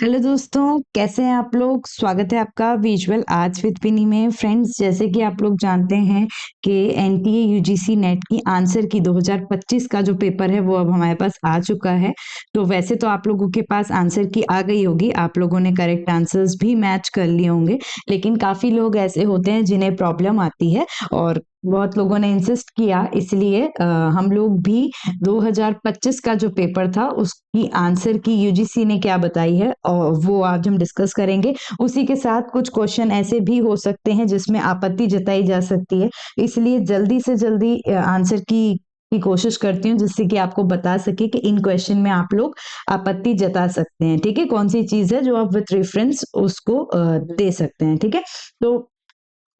Hello दोस्तों, कैसे हैं आप लोग। स्वागत है आपका विजुअल आर्ट्स विद विनी में। फ्रेंड्स, जैसे कि आप लोग जानते हैं कि एनटीए यूजीसी नेट की आंसर की 2025 का जो पेपर है वो अब हमारे पास आ चुका है। तो वैसे तो आप लोगों के पास आंसर की आ गई होगी, आप लोगों ने करेक्ट आंसर्स भी मैच कर लिए होंगे, लेकिन काफ़ी लोग ऐसे होते हैं जिन्हें प्रॉब्लम आती है और बहुत लोगों ने इंसिस्ट किया, इसलिए हम लोग भी 2025 का जो पेपर था उसकी आंसर की यूजीसी ने क्या बताई है और वो आज हम डिस्कस करेंगे। उसी के साथ कुछ क्वेश्चन ऐसे भी हो सकते हैं जिसमें आपत्ति जताई जा सकती है, इसलिए जल्दी से जल्दी आंसर की कोशिश करती हूँ जिससे कि आपको बता सके कि इन क्वेश्चन में आप लोग आपत्ति जता सकते हैं। ठीक है, कौन सी चीज है जो आप विथ रेफरेंस उसको दे सकते हैं। ठीक है, तो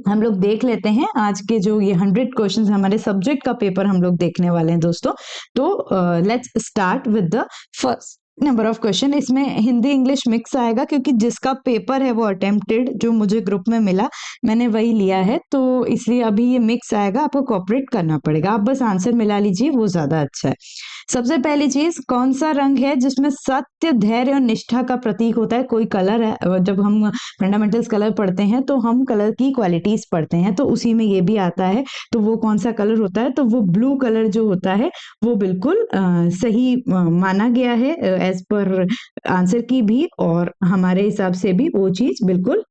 हम लोग देख लेते हैं आज के जो ये 100 क्वेश्चंस हमारे सब्जेक्ट का पेपर हम लोग देखने वाले हैं दोस्तों। तो let's start with the first number of question. इसमें हिंदी इंग्लिश मिक्स आएगा क्योंकि जिसका पेपर है वो अटेम्प्टेड जो मुझे ग्रुप में मिला मैंने वही लिया है, तो इसलिए अभी ये मिक्स आएगा, आपको कोऑपरेट करना पड़ेगा। आप बस आंसर मिला लीजिए, वो ज्यादा अच्छा है। सबसे पहली चीज, कौन सा रंग है जिसमें सत्य, धैर्य और निष्ठा का प्रतीक होता है। कोई कलर है, जब हम फंडामेंटल्स कलर पढ़ते हैं तो हम कलर की क्वालिटीज पढ़ते हैं, तो उसी में ये भी आता है। तो वो कौन सा कलर होता है, तो वो ब्लू कलर जो होता है वो बिल्कुल सही माना गया है एज पर आंसर की भी, और हमारे हिसाब से भी वो चीज बिल्कुल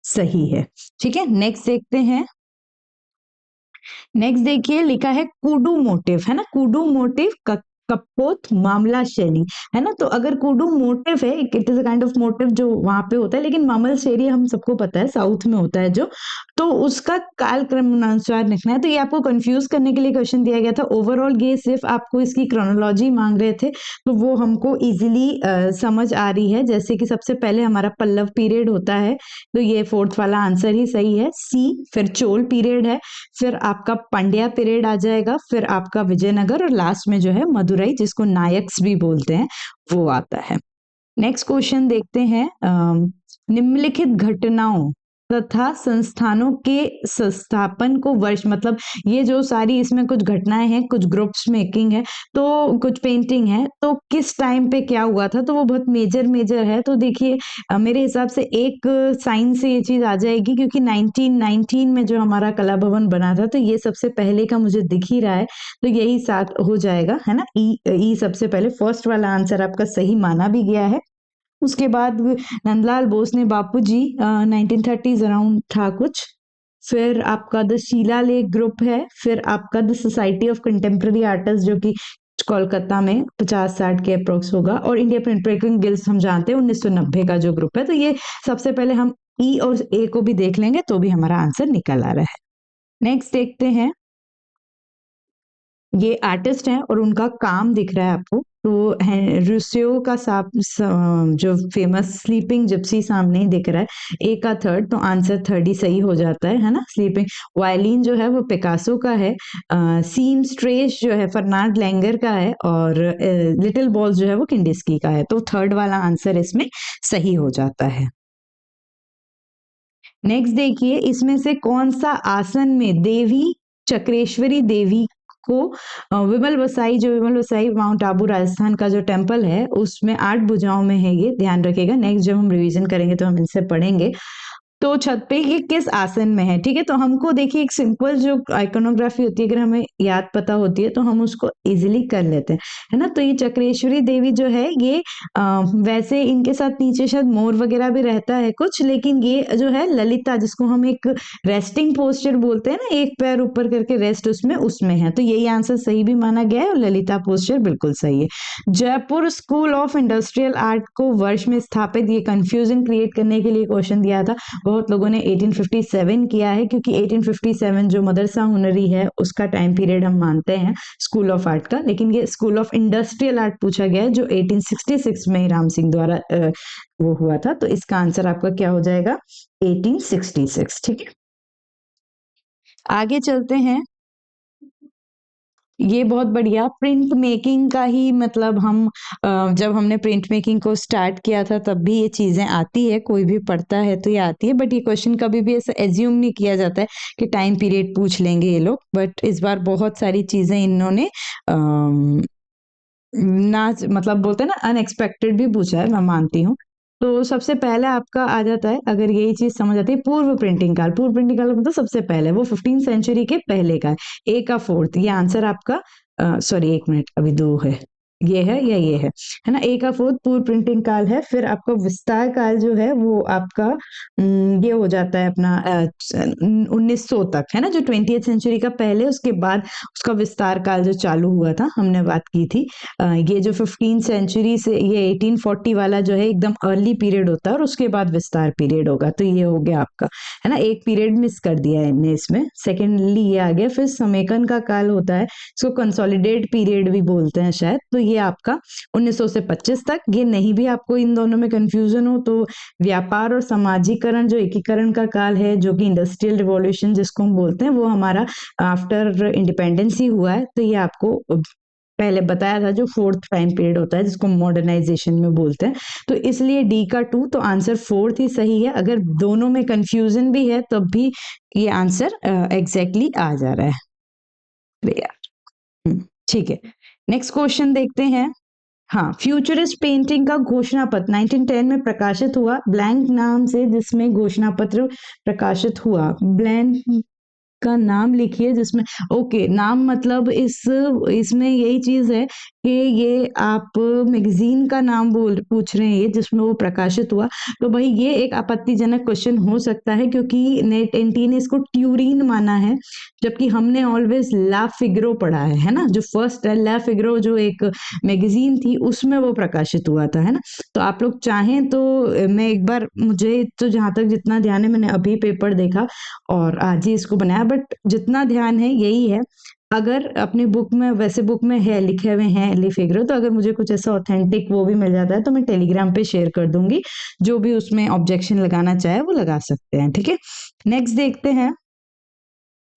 सही है। ठीक है, नेक्स्ट देखते हैं। नेक्स्ट देखिए, लिखा है कुडू मोटिव, है ना। कुडू मोटिव कपोत मामला शैली, है ना। तो अगर कुडू मोटिव है, it is a kind of motive जो वहां पे होता है, लेकिन मामल शैली हम सबको पता है साउथ में होता है जो, तो उसका कालक्रमानुसार लिखना है। तो ये आपको कंफ्यूज करने के लिए क्वेश्चन दिया गया था। ओवरऑल ये सिर्फ आपको इसकी क्रोनोलॉजी मांग रहे थे, तो वो हमको इजिली समझ आ रही है। जैसे कि सबसे पहले हमारा पल्लव पीरियड होता है, तो ये फोर्थ वाला आंसर ही सही है, सी। फिर चोल पीरियड है, फिर आपका पांड्या पीरियड आ जाएगा, फिर आपका विजयनगर, और लास्ट में जो है मदुरई, जिसको नायक्स भी बोलते हैं, वो आता है। नेक्स्ट क्वेश्चन देखते हैं। निम्नलिखित घटनाओं तथा संस्थानों के संस्थापन को वर्ष, मतलब ये जो सारी इसमें कुछ घटनाएं हैं, कुछ ग्रुप्स मेकिंग है, तो कुछ पेंटिंग है, तो किस टाइम पे क्या हुआ था, तो वो बहुत मेजर है। तो देखिए मेरे हिसाब से एक साइन से ये चीज आ जाएगी, क्योंकि 1919 में जो हमारा कला भवन बना था, तो ये सबसे पहले का मुझे दिख ही रहा है, तो यही साथ हो जाएगा, है ना। ई सबसे पहले फर्स्ट वाला आंसर आपका सही माना भी गया है। उसके बाद नंदलाल बोस ने बापूजी 1930s अराउंड था कुछ। फिर आपका द शीला लेख ग्रुप है, फिर आपका the society of contemporary artist जो कि कोलकाता में 50-60 के अप्रोक्स होगा, और इंडिया प्रिंट प्रिंटिंग गिल्ड्स हम जानते हैं 1990 का जो ग्रुप है। तो ये सबसे पहले हम ई और ए को भी देख लेंगे तो भी हमारा आंसर निकल आ रहा है। नेक्स्ट देखते हैं। ये आर्टिस्ट हैं और उनका काम दिख रहा है आपको, तो है रूसियो का जो फेमस स्लीपिंग जिप्सी सामने ही दिख रहा है। ए का थर्ड, तो आंसर थर्ड ही सही हो जाता है ना। स्लीपिंग वायलिन जो है वो पिकासो का है, सीम स्ट्रेस जो है फर्नांड लैंगर का है, और लिटिल बॉल्स जो है वो किंडिस्की का है, तो थर्ड वाला आंसर इसमें सही हो जाता है। नेक्स्ट देखिए, इसमें से कौन सा आसन में देवी चक्रेश्वरी देवी को विमल वसाई, जो विमल वसाई माउंट आबू राजस्थान का जो टेम्पल है उसमें 8 भुजाओं में है, ये ध्यान रखिएगा। नेक्स्ट जब हम रिवीजन करेंगे तो हम इनसे पढ़ेंगे। तो छत पे ये किस आसन में है, ठीक है। तो हमको देखिए एक सिंपल जो आइकोनोग्राफी होती है, अगर हमें याद पता होती है तो हम उसको इजिली कर लेते हैं, है ना। तो ये चक्रेश्वरी देवी जो है ये वैसे इनके साथ नीचे शायद मोर वगैरह भी रहता है कुछ, लेकिन ये जो है ललिता, जिसको हम एक रेस्टिंग पोस्चर बोलते हैं ना, एक पैर ऊपर करके रेस्ट, उसमें है, तो यही आंसर सही भी माना गया है और ललिता पोस्चर बिल्कुल सही है। Jaipur school of industrial art को वर्ष में स्थापित, ये कंफ्यूजन क्रिएट करने के लिए क्वेश्चन दिया था। बहुत लोगों ने 1857 किया है, क्योंकि 1857 जो मदरसा हुनरी है उसका टाइम पीरियड हम मानते हैं स्कूल ऑफ आर्ट का, लेकिन ये स्कूल ऑफ इंडस्ट्रियल आर्ट पूछा गया है जो 1866 में राम सिंह द्वारा वो हुआ था। तो इसका आंसर आपका क्या हो जाएगा, 1866। ठीक है, आगे चलते हैं। ये बहुत बढ़िया प्रिंट मेकिंग का ही, मतलब हम जब हमने प्रिंट मेकिंग को स्टार्ट किया था तब भी ये चीजें आती है, कोई भी पढ़ता है तो ये आती है, बट ये क्वेश्चन कभी भी ऐसा एज्यूम नहीं किया जाता है कि टाइम पीरियड पूछ लेंगे ये लोग। बट इस बार बहुत सारी चीजें इन्होंने ना, मतलब बोलते हैं ना, अनएक्सपेक्टेड भी पूछा है, मैं मानती हूँ। तो सबसे पहले आपका आ जाता है, अगर यही चीज समझ आती है, पूर्व प्रिंटिंग काल। पूर्व प्रिंटिंग काल मतलब सबसे पहले, वो 15 सेंचुरी के पहले का है। ए का फोर्थ, ये आंसर आपका, सॉरी एक मिनट, अभी दो है, ये है या ये है ना। ए का फोर्थ पूर्व प्रिंटिंग काल है। फिर आपका विस्तार काल जो है वो आपका ये हो जाता है अपना 1900 तक, है ना, जो 20th सेंचुरी का पहले, उसके बाद उसका विस्तार काल जो चालू हुआ था, हमने बात की थी। ये जो 15 सेंचुरी से ये 1840 वाला जो है एकदम अर्ली पीरियड होता है, और उसके बाद विस्तार पीरियड होगा। तो ये हो गया आपका, है ना, एक पीरियड मिस कर दिया है इनने इसमें। सेकेंडली ये आ गया। फिर समेकन का काल होता है, इसको कंसोलिडेट पीरियड भी बोलते हैं शायद। तो ये आपका 1900 से 25 तक। ये नहीं भी आपको इन दोनों में कंफ्यूजन हो तो व्यापार और सामाजिकरण जो एकीकरण का काल है, जो कि इंडस्ट्रियल रिवॉल्यूशन जिसको हम बोलते हैं, वो हमारा आफ्टर इंडिपेंडेंस ही हुआ है। तो ये आपको पहले बताया था, जो फोर्थ टाइम पीरियड होता है जिसको मॉडर्नाइजेशन में बोलते हैं। तो इसलिए डी का 2, तो आंसर फोर्थ ही सही है। अगर दोनों में कंफ्यूजन भी है तब भी ये आंसर एग्जैक्टली आ जा रहा है। ठीक है, नेक्स्ट क्वेश्चन देखते हैं। हाँ, फ्यूचरिस्ट पेंटिंग का घोषणा पत्र 1910 में प्रकाशित हुआ ब्लैंक नाम से, जिसमें घोषणा पत्र प्रकाशित हुआ। ब्लैंक का नाम लिखिए जिसमें, ओके, नाम मतलब इसमें यही चीज है कि ये आप मैगजीन का नाम पूछ रहे हैं, ये जिसमें वो प्रकाशित हुआ। तो भाई ये एक आपत्तिजनक क्वेश्चन हो सकता है, क्योंकि नेट एनटी ने इसको ट्यूरिन माना है, जबकि हमने ऑलवेज ला फिगरो पढ़ा है ना, जो फर्स्ट है ला फिगरो, जो एक मैगजीन थी उसमें वो प्रकाशित हुआ था, है ना। तो आप लोग चाहें तो मैं एक बार, मुझे तो जहां तक जितना ध्यान है, मैंने अभी पेपर देखा और आज ही इसको बनाया, बट जितना ध्यान है यही है। अगर अपनी बुक में, वैसे बुक में है, लिखे हुए हैं ली फिगरो, तो अगर मुझे कुछ ऐसा ऑथेंटिक वो भी मिल जाता है तो मैं टेलीग्राम पे शेयर कर दूंगी। जो भी उसमें ऑब्जेक्शन लगाना चाहे वो लगा सकते हैं, ठीक है। नेक्स्ट देखते हैं,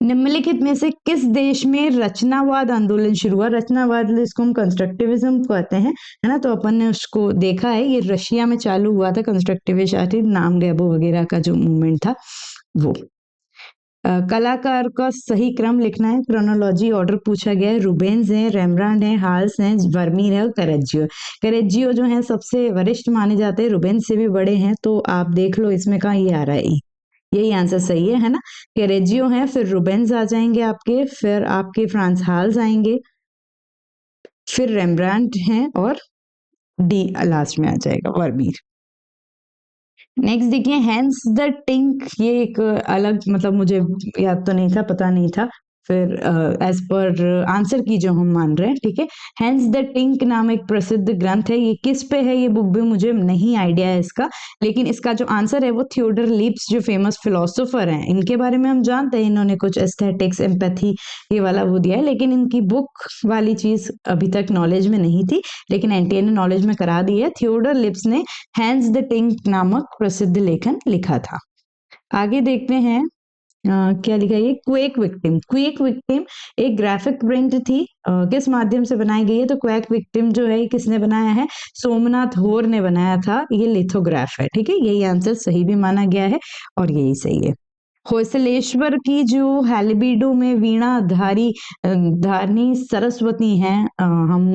निम्नलिखित में से किस देश में रचनावाद आंदोलन शुरू हुआ। रचनावाद इसको हम कंस्ट्रक्टिविज्म कहते हैं, है ना। तो अपन ने उसको देखा है, ये रशिया में चालू हुआ था, कंस्ट्रक्टिविस्ट आर्टिस्ट, नाम गैबो वगैरह का जो मूवमेंट था वो। कलाकार का सही क्रम लिखना है, क्रोनोलॉजी ऑर्डर पूछा गया है। रूबेन्स है, रेमब्रांड है, हाल्स है, वर्मीर है और करेजियो। करेजियो जो है सबसे वरिष्ठ माने जाते हैं, रूबेन्स से भी बड़े हैं। तो आप देख लो इसमें कहाँ ये आ रहा है, यही आंसर सही है ना। कैरेजियो है, फिर रूबेन्स आ जाएंगे आपके, फिर आपके फ्रांस हाल्स आएंगे, फिर रेमब्रांड हैं, और डी लास्ट में आ जाएगा, वर्मीर। नेक्स्ट देखिए, हैंस द टिंक, ये एक अलग, मतलब मुझे याद तो नहीं था, पता नहीं था। फिर एज पर आंसर की जो हम मान रहे हैं, ठीक है। हैंस द टिंक नाम एक प्रसिद्ध ग्रंथ है, ये किस पे है, ये बुक भी मुझे नहीं आइडिया है इसका, लेकिन इसका जो आंसर है वो थियोडर लिप्स, जो फेमस फिलोसोफर हैं, इनके बारे में हम जानते हैं, इन्होंने कुछ एस्थेटिक्स, एम्पैथी, ये वाला वो दिया है, लेकिन इनकी बुक वाली चीज अभी तक नॉलेज में नहीं थी, लेकिन एनटीए ने नॉलेज में करा दी है। थियोडर लिप्स ने हैंस द टिंक नामक प्रसिद्ध लेखन लिखा था। आगे देखते हैं, क्या लिखा है, ये क्वेक विक्टिम। क्वेक विक्टिम एक ग्राफिक प्रिंट थी, किस माध्यम से बनाई गई है, तो क्वेक विक्टिम जो है किसने बनाया है, सोमनाथ होर ने बनाया था। ये लिथोग्राफ है, ठीक है, यही आंसर सही भी माना गया है और यही सही है। होयसलेश्वर की जो हैलिबीडो में वीणा धारनी सरस्वती हैं, हम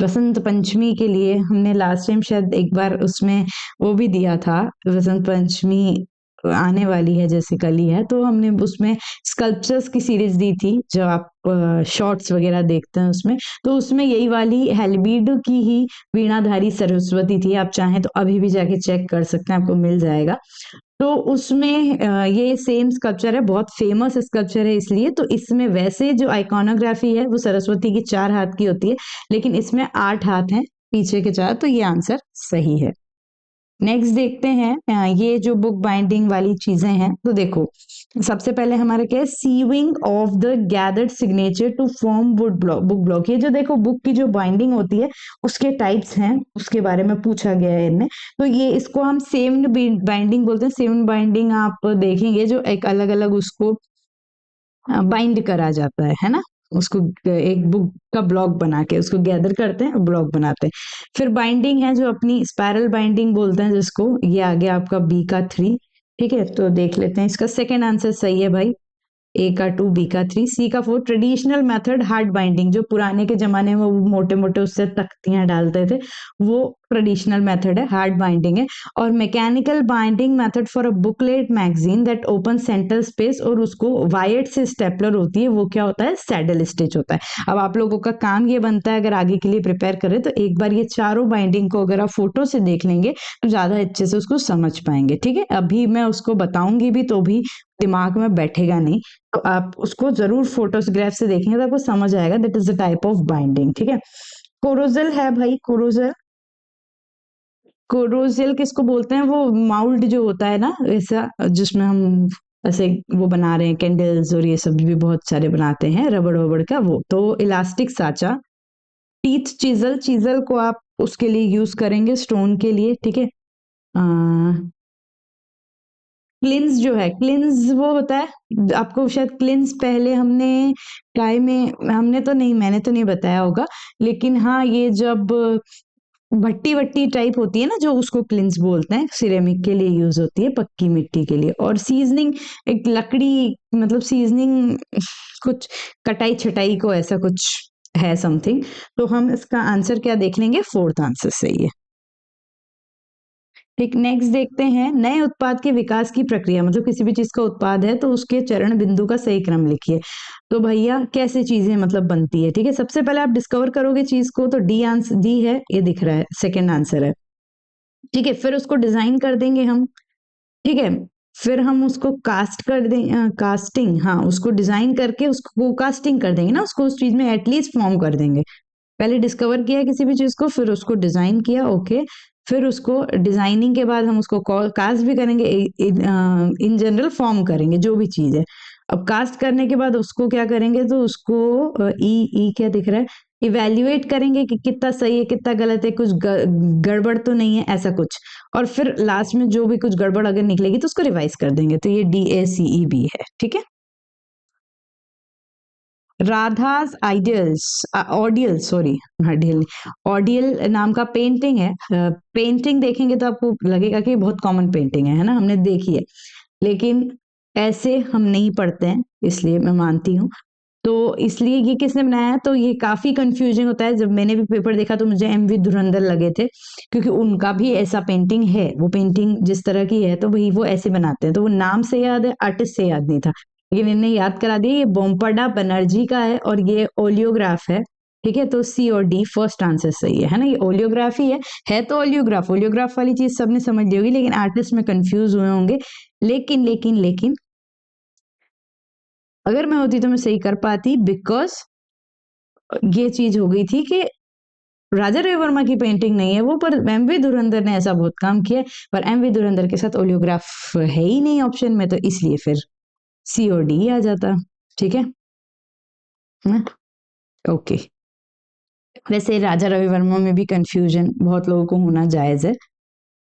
बसंत पंचमी के लिए हमने लास्ट टाइम शायद एक बार उसमें वो भी दिया था, बसंत पंचमी आने वाली है जैसे कल ही है, तो हमने उसमें स्कल्पचर्स की सीरीज दी थी, जो आप शॉर्ट्स वगैरह देखते हैं उसमें, तो उसमें यही वाली हैलिबीडो की ही वीणाधारी सरस्वती थी। आप चाहें तो अभी भी जाके चेक कर सकते हैं, आपको मिल जाएगा। तो उसमें ये सेम स्कल्पचर है, बहुत फेमस स्कल्पचर है इसलिए। तो इसमें वैसे जो आइकोनोग्राफी है वो सरस्वती की 4 हाथ की होती है, लेकिन इसमें 8 हाथ हैं, पीछे के 4, तो ये आंसर सही है। नेक्स्ट देखते हैं, ये जो बुक बाइंडिंग वाली चीजें हैं, तो देखो सबसे पहले हमारा क्या है, sewing of the gathered signature to form wood block, book block. ये जो देखो बुक की जो बाइंडिंग होती है उसके टाइप्स हैं, उसके बारे में पूछा गया है इनने। तो ये इसको हम सेम्ड बाइंडिंग बोलते हैं। सेम्ड बाइंडिंग आप देखेंगे जो एक अलग अलग उसको बाइंड करा जाता है ना, उसको एक बुक का ब्लॉक बना के उसको गैदर करते हैं, ब्लॉक बनाते हैं। फिर बाइंडिंग है जो अपनी स्पाइरल बाइंडिंग बोलते हैं जिसको, ये आ गया आपका बी का 3, ठीक है। तो देख लेते हैं, इसका सेकेंड आंसर सही है भाई, ए का 2, बी का 3, सी का 4। ट्रेडिशनल मेथड हार्ड बाइंडिंग, जो पुराने के जमाने में वो मोटे मोटे उससे तख्तियां डालते थे, वो ट्रेडिशनल मेथड है, हार्ड बाइंडिंग है। और mechanical binding method for a booklet magazine that open centre space, और उसको वायर्ड से स्टेपलर होती है, वो क्या होता है, सैडल स्टिच होता है। अब आप लोगों का काम ये बनता है, अगर आगे के लिए प्रिपेयर करें तो एक बार ये चारों बाइंडिंग को अगर आप फोटो से देख लेंगे तो ज्यादा अच्छे से उसको समझ पाएंगे। ठीक है, अभी मैं उसको बताऊंगी भी तो भी दिमाग में बैठेगा नहीं, तो आप उसको जरूर फोटोग्राफ से देखेंगे तो आपको समझ आएगा that is the type of binding. ठीक है, कोरोजल है भाई, कोरोजल। कोरोजल किसको बोलते हैं, वो माउल्ड जो होता है ना ऐसा, जिसमें हम ऐसे वो बना रहे हैं कैंडल्स और ये सब भी बहुत सारे बनाते हैं रबड़ वबड़ का, वो तो इलास्टिक साचा। टीथ चिजल, चिजल को आप उसके लिए यूज करेंगे स्टोन के लिए। ठीक है, क्लिंस जो है, क्लिंस वो होता है, आपको शायद क्लिंस पहले हमने ट्राई में, हमने तो नहीं, मैंने तो नहीं बताया होगा, लेकिन हाँ ये जब भट्टी वट्टी टाइप होती है ना, जो उसको क्लिंस बोलते हैं, सिरेमिक के लिए यूज होती है, पक्की मिट्टी के लिए। और सीजनिंग, एक लकड़ी, मतलब सीजनिंग कुछ कटाई छटाई को ऐसा कुछ है समथिंग। तो हम इसका आंसर क्या देख लेंगे, फोर्थ आंसर सही है। ठीक, नेक्स्ट देखते हैं, नए उत्पाद के विकास की प्रक्रिया, मतलब किसी भी चीज का उत्पाद है तो उसके चरण बिंदु का सही क्रम लिखिए। तो भैया कैसे चीजें मतलब बनती है। ठीक है, सबसे पहले आप डिस्कवर करोगे चीज को, तो डी आंसर, डी है, ये दिख रहा है, सेकंड आंसर है। ठीक है, फिर उसको डिजाइन कर देंगे हम। ठीक है, फिर हम उसको कास्ट कर दें, कास्टिंग, हाँ उसको डिजाइन करके उसको कास्टिंग कर देंगे ना, उसको उस चीज में एटलीस्ट फॉर्म कर देंगे। पहले डिस्कवर किया किसी भी चीज को, फिर उसको डिजाइन किया, ओके। फिर उसको डिजाइनिंग के बाद हम उसको कास्ट भी करेंगे, इन जनरल फॉर्म करेंगे जो भी चीज है। अब कास्ट करने के बाद उसको क्या करेंगे, तो उसको ई ई क्या दिख रहा है, इवेल्युएट करेंगे कि कितना सही है कितना गलत है, कुछ गड़बड़ तो नहीं है ऐसा कुछ। और फिर लास्ट में जो भी कुछ गड़बड़ अगर निकलेगी तो उसको रिवाइज कर देंगे। तो ये DACEB है। ठीक है, राधास ideals, audial, sorry ideal, audial नाम का पेंटिंग है। पेंटिंग देखेंगे तो आपको लगेगा कि बहुत कॉमन पेंटिंग है ना, हमने देखी है, लेकिन ऐसे हम नहीं पढ़ते हैं, इसलिए मैं मानती हूँ। तो इसलिए ये किसने बनाया है, तो ये काफी कंफ्यूजिंग होता है। जब मैंने भी पेपर देखा तो मुझे MV धुरंधर लगे थे, क्योंकि उनका भी ऐसा पेंटिंग है, वो पेंटिंग जिस तरह की है तो वही वो ऐसे बनाते हैं। तो वो नाम से याद है, आर्टिस्ट से याद नहीं था, लेकिन इन्हें याद करा दिया। ये बोम्पड़ा बनर्जी का है और ये ओलियोग्राफ है। ठीक है, तो C और D फर्स्ट आंसर सही है ना, ये ओलियोग्राफी है तो ओलियोग्राफ, ओलियोग्राफ वाली चीज सबने समझ ली होगी, लेकिन आर्टिस्ट में कंफ्यूज हुए होंगे। लेकिन अगर मैं होती तो मैं सही कर पाती, बिकॉज ये चीज हो गई थी कि राजा रविवर्मा की पेंटिंग नहीं है वो, पर MV धुरंधर ने ऐसा बहुत काम किया है, पर MV धुरंधर के साथ ओलियोग्राफ है ही नहीं ऑप्शन में, तो इसलिए फिर C और D आ जाता। ठीक है ना, ओके। वैसे राजा रविवर्मा में भी कंफ्यूजन बहुत लोगों को होना जायज है।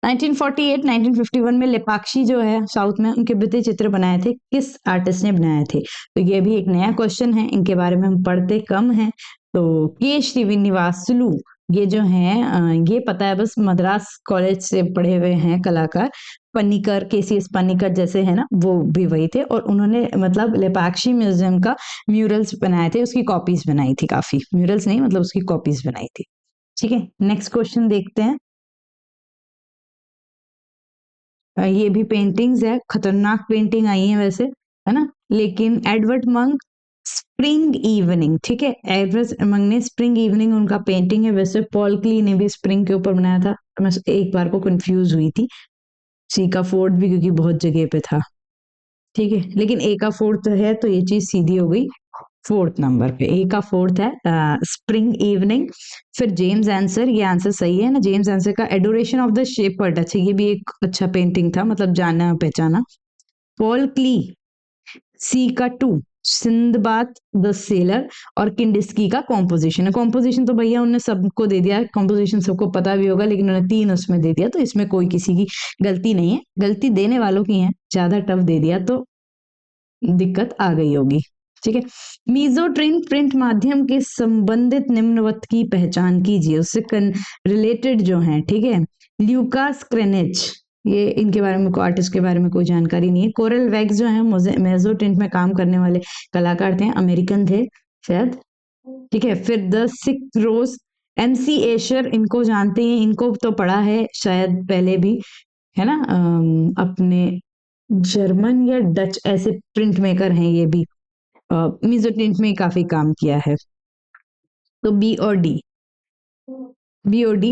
1948 1951 में लेपाक्षी जो है साउथ में, उनके भित्ति चित्र बनाए थे, किस आर्टिस्ट ने बनाए थे। तो ये भी एक नया क्वेश्चन है, इनके बारे में हम पढ़ते कम हैं। तो के श्रीनिवासलू, ये जो है ये पता है बस, मद्रास कॉलेज से पढ़े हुए हैं कलाकार। पन्नीकर, KCS पन्नीकर जैसे है ना, वो भी वही थे, और उन्होंने मतलब लेपाक्षी म्यूजियम का म्यूरल्स बनाए थे, उसकी कॉपीज बनाई थी, काफी म्यूरल्स नहीं मतलब उसकी कॉपीज बनाई थी। ठीक है, नेक्स्ट क्वेश्चन देखते हैं। ये भी पेंटिंग्स है, खतरनाक पेंटिंग आई है वैसे, है ना, लेकिन एडवर्ड मंक स्प्रिंग इवनिंग। ठीक है, एडवर्ड मंक ने स्प्रिंग इवनिंग उनका पेंटिंग है। वैसे पॉल क्ली ने भी स्प्रिंग के ऊपर बनाया था, तो मैं एक बार को कंफ्यूज हुई थी। सी का फोर्थ भी, क्योंकि बहुत जगह पे था। ठीक है, लेकिन ए का फोर्थ है तो ये चीज सीधी हो गई। फोर्थ नंबर पे ए का फोर्थ है, स्प्रिंग इवनिंग। फिर जेम्स आंसर, ये आंसर सही है ना, जेम्स आंसर का एडोरेशन ऑफ द शेपर्ड, अच्छा ये भी एक अच्छा पेंटिंग था, मतलब जाना पहचाना। पॉल क्ली, सी का 2, सिंदबाद द सेलर, और किंडिस्की का कॉम्पोजिशन है। कॉम्पोजिशन तो भैया उन्होंने सबको दे दिया, कॉम्पोजिशन सबको पता भी होगा, लेकिन उन्होंने 3 उसमें दे दिया, तो इसमें कोई किसी की गलती नहीं है, गलती देने वालों की है, ज्यादा टफ दे दिया तो दिक्कत आ गई होगी। ठीक है, मीजोट्रिन प्रिंट माध्यम के संबंधित निम्नवत की पहचान कीजिए, उससे रिलेटेड जो है। ठीक है, ल्यूकास क्रेनेज, ये इनके बारे में, आर्टिस्ट के बारे में कोई जानकारी नहीं है। कोरल वैक्स जो है मेजो टिंट में काम करने वाले कलाकार थे, अमेरिकन थे शायद। ठीक है, फिर the six rose, MC Escher, इनको जानते हैं, इनको तो पढ़ा है शायद पहले भी, है ना। अपने जर्मन या डच ऐसे प्रिंट मेकर हैं ये भी, मेजो टिंट में काफी काम किया है। तो बी और डी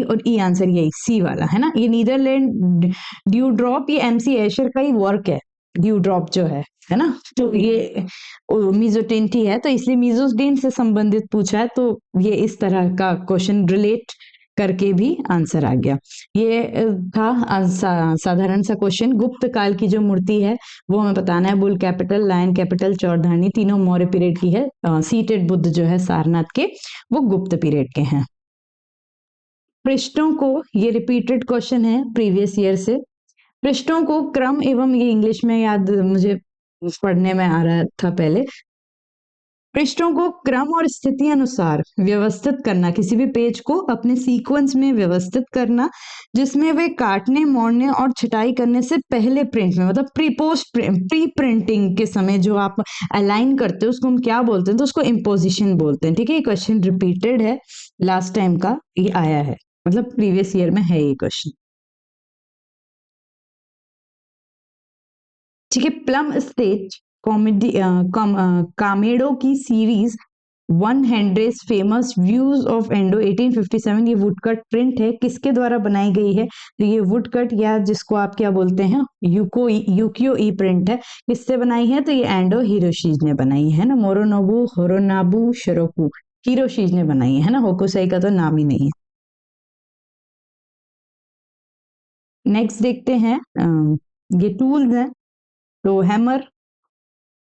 और ई आंसर यही सी वाला है ना। ये नीदरलैंड ड्यू ड्रॉप, ये एमसी एशर का ही वर्क है, ड्यू ड्रॉप जो है ना। तो ये मीजोटेंट ही है, तो इसलिए मीजोटेंट से संबंधित पूछा है, तो ये इस तरह का क्वेश्चन रिलेट करके भी आंसर आ गया। ये था साधारण सा क्वेश्चन। गुप्त काल की जो मूर्ति है वो हमें बताना है। बुल कैपिटल, लायन कैपिटल, चौधारनी, तीनों मौर्य पीरियड की है। सीटेड बुद्ध जो है सारनाथ के, वो गुप्त पीरियड के हैं। पृष्ठों को, ये रिपीटेड क्वेश्चन है प्रीवियस ईयर से। पृष्ठों को क्रम एवं, ये इंग्लिश में याद मुझे पढ़ने में आ रहा था पहले, पृष्ठों को क्रम और स्थिति अनुसार व्यवस्थित करना, किसी भी पेज को अपने सीक्वेंस में व्यवस्थित करना, जिसमें वे काटने, मोड़ने और छटाई करने से पहले प्रिंट में, मतलब प्री प्रिंटिंग के समय जो आप अलाइन करते हो उसको हम क्या बोलते हैं, तो उसको इम्पोजिशन बोलते हैं। ठीक है, ये क्वेश्चन रिपीटेड है, लास्ट टाइम का ये आया है, मतलब प्रीवियस ईयर में है ये क्वेश्चन। ठीक है, प्लम स्टेज कॉमेडी कामेडो की series one hundreds famous views of Edo 1857, ये वुडकट प्रिंट है, किसके द्वारा बनाई गई है, तो ये वुडकट या जिसको आप क्या बोलते हैं यूकियो ई प्रिंट है, किससे बनाई है, तो ये एंडो हिरोशीज ने बनाई है ना। मोरोनोबू होरोनाबू शरोकू हिरोशीज ने बनाई है ना, होकुसाई का तो नाम ही नहीं है। नेक्स्ट देखते हैं, ये टूल्स हैं, तो हैमर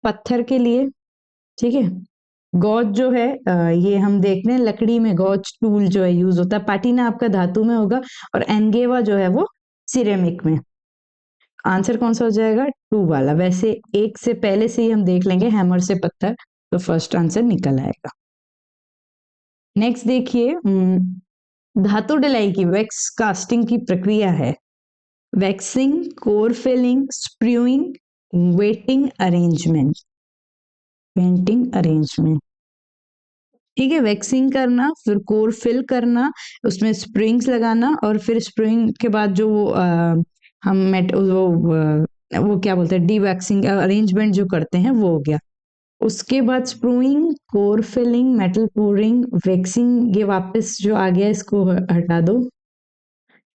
पत्थर के लिए, ठीक है। गॉज जो है ये हम देख रहे हैं लकड़ी में गॉज टूल जो है यूज होता है। पाटीना आपका धातु में होगा और एंगेवा जो है वो सिरेमिक में। आंसर कौन सा हो जाएगा, टू वाला। वैसे एक से पहले से ही हम देख लेंगे हैमर से पत्थर, तो फर्स्ट आंसर निकल आएगा। नेक्स्ट देखिए, धातु डलाई की वैक्स कास्टिंग की प्रक्रिया है waxing, core filling, spruing, wetting arrangement. Painting arrangement, ठीक है। वैक्सिंग करना, फिर कोर फिल करना, उसमें स्प्रिंग्स लगाना, और फिर स्प्रिंग के बाद जो हम वो क्या बोलते हैं, डी वैक्सिंग अरेंजमेंट जो करते हैं वो हो गया। उसके बाद spruing, core filling, metal pouring, waxing, ये वापस जो आ गया इसको हटा दो।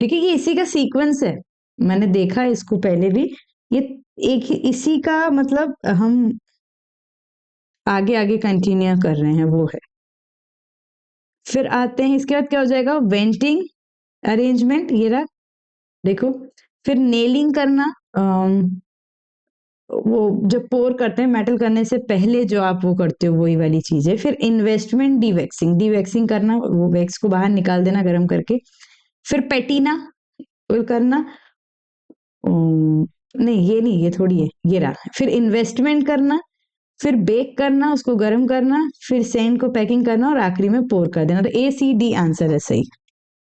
ठीक है, ये इसी का सीक्वेंस है, मैंने देखा है इसको पहले भी। ये एक ही इसी का मतलब हम आगे आगे कंटिन्यू कर रहे हैं, वो है। फिर आते हैं, इसके बाद क्या हो जाएगा, वेंटिंग अरेंजमेंट, ये रहा देखो। फिर नेलिंग करना, वो जब पोर करते हैं मेटल करने से पहले जो आप वो करते हो वही वाली चीज है। फिर इन्वेस्टमेंट, डीवैक्सिंग करना, वो वैक्स को बाहर निकाल देना गर्म करके। फिर पेटीना करना, नहीं ये नहीं, ये थोड़ी है, ये रहा। फिर इन्वेस्टमेंट करना, फिर बेक करना, उसको गर्म करना, फिर सेंड को पैकिंग करना, और आखिरी में पोर कर देना। तो ACD आंसर है सही।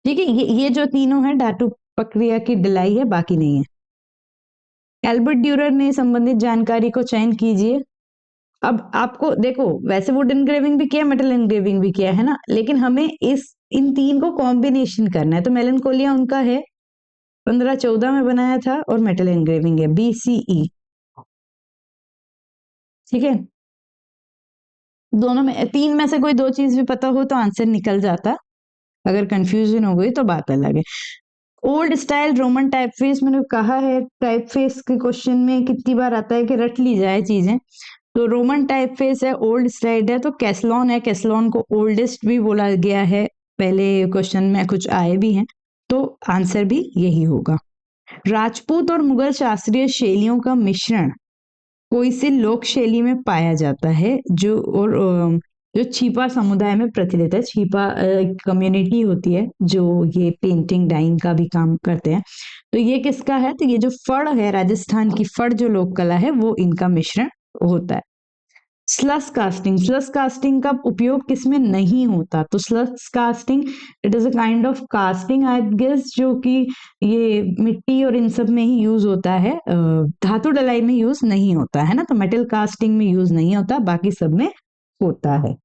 ठीक है, ये जो तीनों है धातु प्रक्रिया की ढलाई है, बाकी नहीं है। एल्बर्ट ड्यूरर ने संबंधित जानकारी को चयन कीजिए। अब आपको देखो, वैसे वुड एनग्रेविंग भी किया, मेटल एनग्रेविंग भी किया है ना, लेकिन हमें इन तीन को कॉम्बिनेशन करना है। तो मेलनकोलिया उनका है, 1514 में बनाया था, और मेटल एनग्रेविंग है BCE। ठीक है, दोनों में, तीन में से कोई दो चीज भी पता हो तो आंसर निकल जाता, अगर कंफ्यूजन हो गई तो बात अलग है। ओल्ड स्टाइल रोमन टाइपफेस, मैंने कहा है टाइपफेस के क्वेश्चन में कितनी बार आता है कि रट ली जाए चीजें। तो रोमन टाइपफेस है, ओल्ड स्टाइल है, तो कैसलॉन है, कैसलॉन को ओल्डेस्ट भी बोला गया है, पहले क्वेश्चन में कुछ आए भी हैं, तो आंसर भी यही होगा। राजपूत और मुगल शास्त्रीय शैलियों का मिश्रण कोई सी लोक शैली में पाया जाता है, जो छिपा समुदाय में प्रचलित है। छिपा कम्युनिटी होती है जो ये पेंटिंग डाइंग का भी काम करते हैं। तो ये किसका है, तो ये जो फड़ है, राजस्थान की फड़ जो लोक कला है, वो इनका मिश्रण होता है। स्लस कास्टिंग का उपयोग किसमें नहीं होता? तो slush casting it is a kind of casting I guess, जो कि ये मिट्टी और इन सब में ही यूज होता है, धातु डलाई में यूज नहीं होता है ना, तो मेटल कास्टिंग में यूज नहीं होता, बाकी सब में होता है।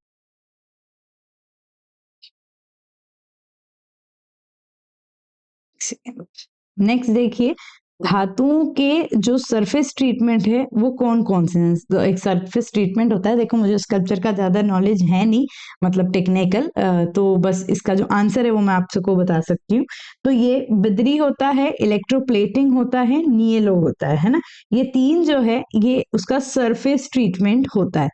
नेक्स्ट देखिए, धातुओं के जो सरफेस ट्रीटमेंट है वो कौन कौन से हैं? तो एक सरफेस ट्रीटमेंट होता है, देखो मुझे स्कल्पचर का ज्यादा नॉलेज है नहीं, मतलब टेक्निकल, तो बस इसका जो आंसर है वो मैं आप सबको बता सकती हूँ। तो ये बिदरी होता है, इलेक्ट्रोप्लेटिंग होता है, नियलो होता है ना, ये तीन जो है ये उसका सरफेस ट्रीटमेंट होता है।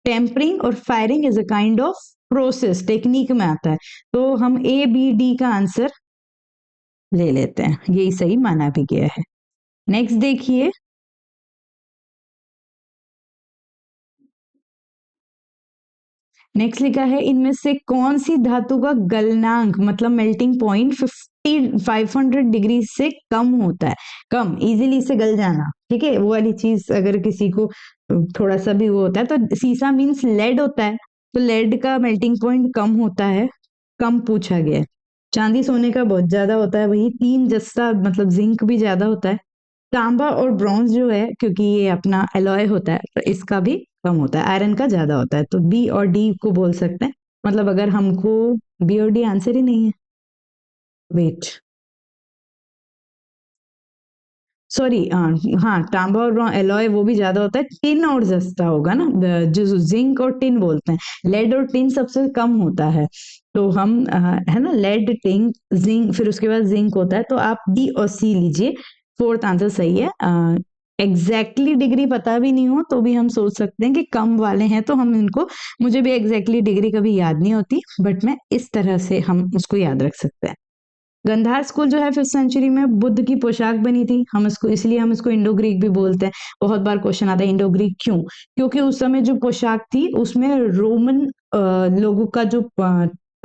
टेम्परिंग और firing is a kind of process, technique में आता है। तो हम ए बी डी का आंसर ले लेते हैं, यही सही माना भी गया है। नेक्स्ट देखिए, नेक्स्ट लिखा है इनमें से कौन सी धातु का गलनांक मतलब मेल्टिंग पॉइंट 500 डिग्री से कम होता है? कम, इजीली से गल जाना, ठीक है, वो वाली चीज अगर किसी को थोड़ा सा भी वो होता है, तो सीसा मीन्स लेड होता है, तो लेड का मेल्टिंग पॉइंट कम होता है, कम पूछा गया है। चांदी सोने का बहुत ज्यादा होता है, वही तीन जस्ता मतलब जिंक भी ज्यादा होता है। तांबा और ब्रॉन्ज जो है, क्योंकि ये अपना एलॉय होता है, तो इसका भी कम होता है, आयरन का ज्यादा होता है, तो बी और डी को बोल सकते हैं। मतलब अगर हमको बी और डी आंसर ही नहीं है, वेट, सॉरी, हाँ, तांबा और एलॉय वो भी ज्यादा होता है, टिन और जस्ता होगा ना, जो जिंक और टिन बोलते हैं, लेड और टिन सबसे कम होता है। तो हम है ना, लेड, टिन, जिंक, फिर उसके बाद जिंक होता है, तो आप डी और सी लीजिए, फोर्थ आंसर सही है। एग्जैक्टली डिग्री पता भी नहीं हो तो भी हम सोच सकते हैं कि कम वाले हैं, तो हम इनको, मुझे भी एग्जैक्टली डिग्री कभी याद नहीं होती, बट मैं इस तरह से हम उसको याद रख सकते हैं। गंधार स्कूल जो है 5th सेंचुरी में बुद्ध की पोशाक बनी थी, हम इसको इसलिए हम इसको इंडो ग्रीक भी बोलते हैं। बहुत बार क्वेश्चन आता है इंडो ग्रीक क्यों? क्योंकि उस समय जो पोशाक थी उसमें रोमन लोगों का जो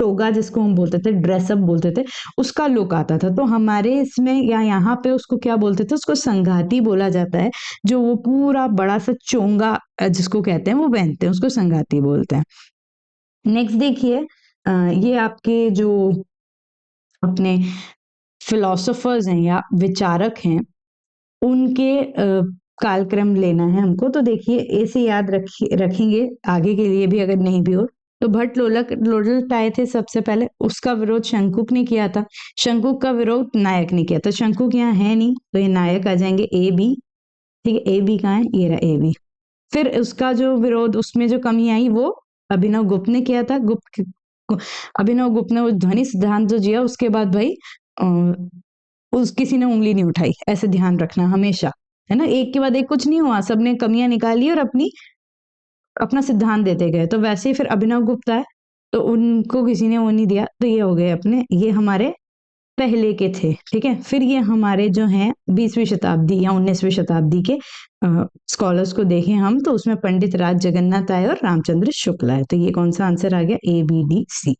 टोगा जिसको हम बोलते थे, ड्रेसअप बोलते थे, उसका लुक आता था। तो हमारे इसमें या यहाँ पे उसको क्या बोलते थे, उसको संघाती बोला जाता है, जो वो पूरा बड़ा सा चोंगा जिसको कहते हैं वो पहनते हैं, उसको संघाती बोलते हैं। नेक्स्ट देखिए, ये आपके जो अपने फिलोसोफर्स हैं या विचारक हैं, उनके कालक्रम लेना है हमको, तो देखिए ऐसे याद रखेंगे आगे के लिए भी अगर नहीं भी हो। तो भट्ट लोलक लोडल्ट आए थे सबसे पहले, उसका विरोध शंकुक ने किया था, शंकुक का विरोध नायक ने किया था, शंकुक यहाँ है नहीं तो ये नायक आ जाएंगे, ए बी, ठीक है, ए बी कहाँ है, ये रहा ए बी। फिर उसका जो विरोध, उसमें जो कमी आई वो अभिनव गुप्त ने किया था, अभिनव गुप्त ने वो ध्वनि सिद्धांत जो दिया, उसके बाद भाई उस किसी ने उंगली नहीं उठाई, ऐसे ध्यान रखना हमेशा, है ना, एक के बाद एक कुछ नहीं हुआ, सबने कमियां निकाली और अपना सिद्धांत देते गए। तो वैसे ही फिर अभिनव गुप्ता है, तो उनको किसी ने वो नहीं दिया, तो ये हो गए अपने, ये हमारे पहले के थे, ठीक है। फिर ये हमारे जो हैं 20वीं शताब्दी या 19वीं शताब्दी के स्कॉलर्स को देखें हम, तो उसमें पंडित राज जगन्नाथ आए और रामचंद्र शुक्ल आए, तो ये कौन सा आंसर आ गया, ए बी डी सी,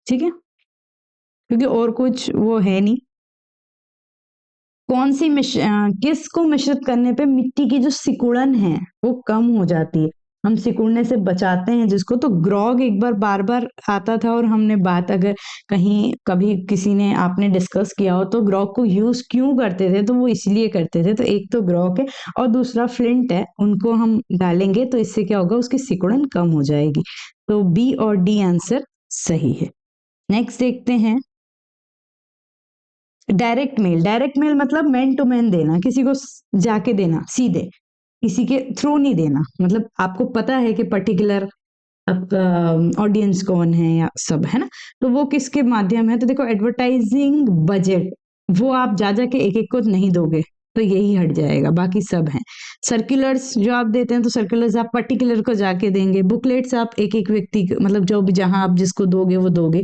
ठीक है, क्योंकि और कुछ वो है नहीं। कौन सी किसको मिश्रित करने पे मिट्टी की जो सिकुड़न है वो कम हो जाती है? हम सिकुड़ने से बचाते हैं जिसको, तो ग्रॉग एक बार बार आता था, और हमने बात अगर कहीं कभी किसी ने आपने डिस्कस किया हो तो ग्रॉग को यूज क्यों करते थे, तो वो इसलिए करते थे, तो एक तो ग्रॉग है और दूसरा फ्लिंट है, उनको हम डालेंगे तो इससे क्या होगा, उसकी सिकुड़न कम हो जाएगी। तो बी और डी आंसर सही है। नेक्स्ट देखते हैं, डायरेक्ट मेल मतलब मैन टू मैन देना, किसी को जाके देना सीधे, किसी के थ्रू नहीं देना, मतलब आपको पता है कि पर्टिकुलर आपका ऑडियंस कौन है या सब, है ना, तो वो किसके माध्यम है, तो देखो एडवर्टाइजिंग बजट, वो आप जा जाके एक एक को नहीं दोगे, तो यही हट जाएगा, बाकी सब हैं। सर्कुलर्स जो आप देते हैं, तो सर्कुलर्स आप पर्टिकुलर को जाके देंगे, बुकलेट्स आप एक एक व्यक्ति मतलब जो भी जहां आप जिसको दोगे वो दोगे,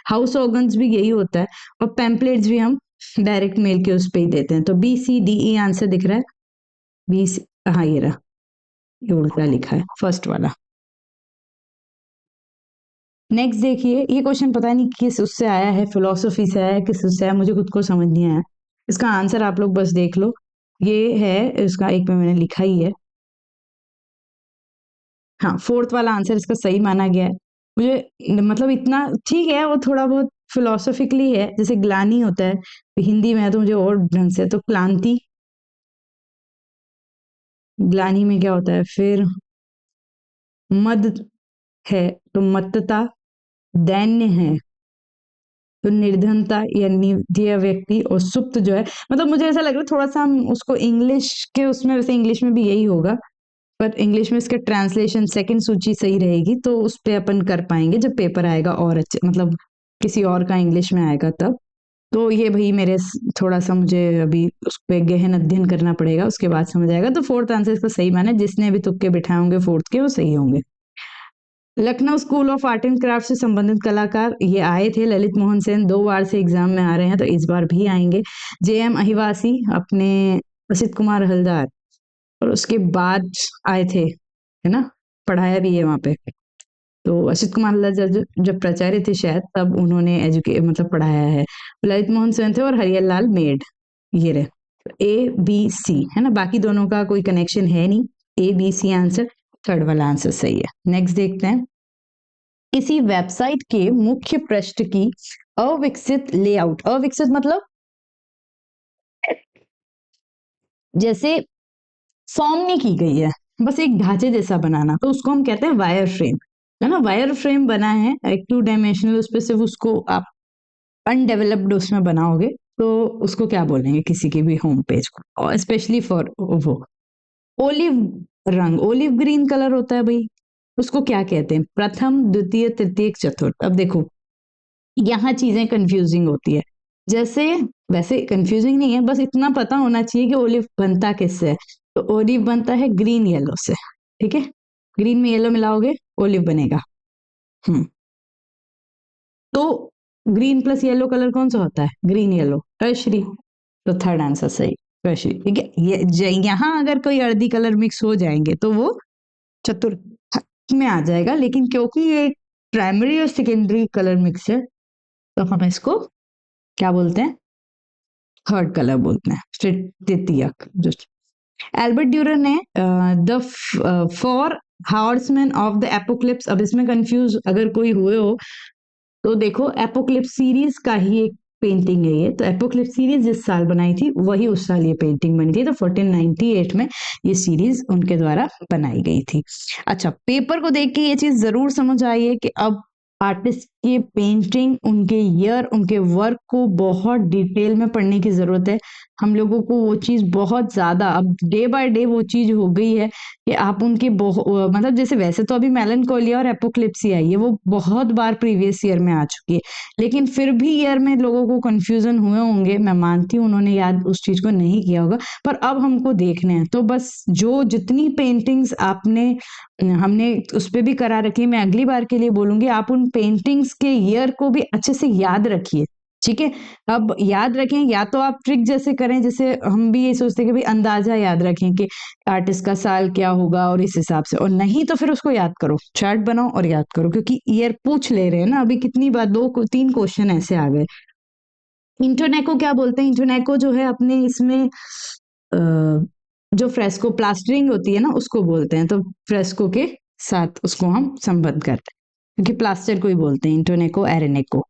हाउस ऑर्गन्स भी यही होता है, और पैम्पलेट्स भी हम डायरेक्ट मेल के उस पे ही देते हैं। तो B C D E answer दिख रहा है, बी सी, हाँ ये रहा, ये उल्टा लिखा है फर्स्ट वाला। नेक्स्ट देखिए, ये क्वेश्चन पता नहीं किस उससे आया है, फिलोसफी से आया है, किस उससे आया, मुझे खुद को समझ नहीं आया, इसका आंसर आप लोग बस देख लो, ये है इसका, एक में मैंने लिखा ही है, हाँ, फोर्थ वाला आंसर इसका सही माना गया है। मुझे मतलब इतना ठीक है, वो थोड़ा बहुत फिलोसॉफिकली है, जैसे ग्लानि होता है हिंदी में है तो मुझे और ढंग से, तो क्लांति, ग्लानि में क्या होता है फिर, मद है तो मत्तता, दैन्य है तो निर्धनता या निधेय व्यक्ति, और सुप्त जो है, मतलब मुझे ऐसा लग रहा है थोड़ा सा हम उसको इंग्लिश के उसमें, वैसे इंग्लिश में भी यही होगा, पर इंग्लिश में इसका ट्रांसलेशन सेकंड सूची सही रहेगी, तो उस पे अपन कर पाएंगे जब पेपर आएगा, और अच्छे मतलब किसी और का इंग्लिश में आएगा तब। तो ये भाई मेरे थोड़ा सा मुझे अभी उस पे गहन अध्ययन करना पड़ेगा, उसके बाद समझ आएगा। तो फोर्थ आंसर इसका सही माना, जिसने भी तुक्के बिठाए होंगे फोर्थ के वो सही होंगे। Lucknow school of art and craft से संबंधित कलाकार ये आए थे, ललित मोहन सेन 2 बार से एग्जाम में आ रहे हैं, तो इस बार भी आएंगे। JM अहिवासी, अपने असित कुमार हलदार, और उसके बाद आए थे, है ना, पढ़ाया भी है वहां पे। तो असित कुमार हलदार जब प्राचार्य थे शायद, तब उन्होंने एजुके मतलब पढ़ाया है। ललित मोहन सेन थे, और हरियल लाल मेड, ये रहे। ABC है ना, बाकी दोनों का कोई कनेक्शन है नहीं। ABC आंसर, थर्ड वाला आंसर सही है। नेक्स्ट देखते हैं, किसी वेबसाइट के मुख्य पृष्ठ की अविकसित लेआउट, अविकसित मतलब जैसे फॉर्म नहीं की गई है, बस एक ढांचे जैसा बनाना, तो उसको हम कहते हैं वायर फ्रेम, है ना। वायर फ्रेम बना है एक 2 डायमेंशनल, उस पर सिर्फ उसको आप अनडेवलप्ड उसमें बनाओगे, तो उसको क्या बोलेंगे किसी के भी होम पेज को, और स्पेशली फॉर वो ओलिव रंग, ओलिव ग्रीन कलर होता है भाई, उसको क्या कहते हैं, प्रथम द्वितीय तृतीय चतुर्थ। अब देखो यहाँ चीजें कंफ्यूजिंग होती है, जैसे वैसे कंफ्यूजिंग नहीं है, बस इतना पता होना चाहिए कि ओलिव बनता किससे है। तो ओलिव बनता है ग्रीन येलो से, ठीक है, ग्रीन में येलो मिलाओगे ओलिव बनेगा। हम्म, तो ग्रीन प्लस येलो कलर कौन सा होता है, ग्रीन येलो, श्री, तो थर्ड आंसर सही, श्री, ठीक है। यहाँ अगर कोई अर्दी कलर मिक्स हो जाएंगे तो वो चतुर्थ में आ जाएगा, लेकिन क्योंकि ये प्राइमरी और सेकेंडरी कलर मिक्स है, तो हम इसको क्या बोलते हैं, थर्ड कलर बोलते हैं, तृतीयक। जो एल्बर्ट ड्यूरर ने the for horseman of the apocalypse, अब इसमें कंफ्यूज अगर कोई हुए हो तो देखो, एपोक्लिप्स सीरीज का ही एक पेंटिंग है ये, तो एपोक्लिप्स सीरीज जिस साल बनाई थी वही उस साल ये पेंटिंग बनी थी, तो 1498 में ये सीरीज उनके द्वारा बनाई गई थी। अच्छा, पेपर को देख के ये चीज जरूर समझ आई है कि अब आर्टिस्ट की पेंटिंग, उनके ईयर, उनके वर्क को बहुत डिटेल में पढ़ने की जरूरत है। हम लोगों को वो चीज बहुत ज्यादा अब डे बाय डे वो चीज हो गई है कि आप उनके मतलब जैसे वैसे तो अभी मेलनकोलिया और एपोक्लिप्सी आई है, वो बहुत बार प्रीवियस ईयर में आ चुकी है, लेकिन फिर भी ईयर में लोगों को कंफ्यूजन हुए होंगे, मैं मानती हूँ उन्होंने याद उस चीज को नहीं किया होगा, पर अब हमको देखने हैं, तो बस जो जितनी पेंटिंग्स आपने हमने उस पर भी करा रखी है, मैं अगली बार के लिए बोलूंगी आप उन पेंटिंग्स के ईयर को भी अच्छे से याद रखिए, ठीक है। अब याद रखें, या तो आप ट्रिक जैसे करें, जैसे हम भी ये सोचते हैं कि भाई अंदाजा याद रखें कि आर्टिस्ट का साल क्या होगा और इस हिसाब से, और नहीं तो फिर उसको याद करो, चार्ट बनाओ और याद करो, क्योंकि ईयर पूछ ले रहे हैं ना, अभी कितनी बार 2-3 क्वेश्चन ऐसे आ गए। इंटरनेको क्या बोलते हैं, इंटरनेको जो है अपने इसमें जो फ्रेस्को प्लास्टरिंग होती है ना उसको बोलते हैं, तो फ्रेस्को के साथ उसको हम संबद्ध करते हैं, क्योंकि प्लास्टर को ही बोलते हैं इंटरनेको एरेनेको।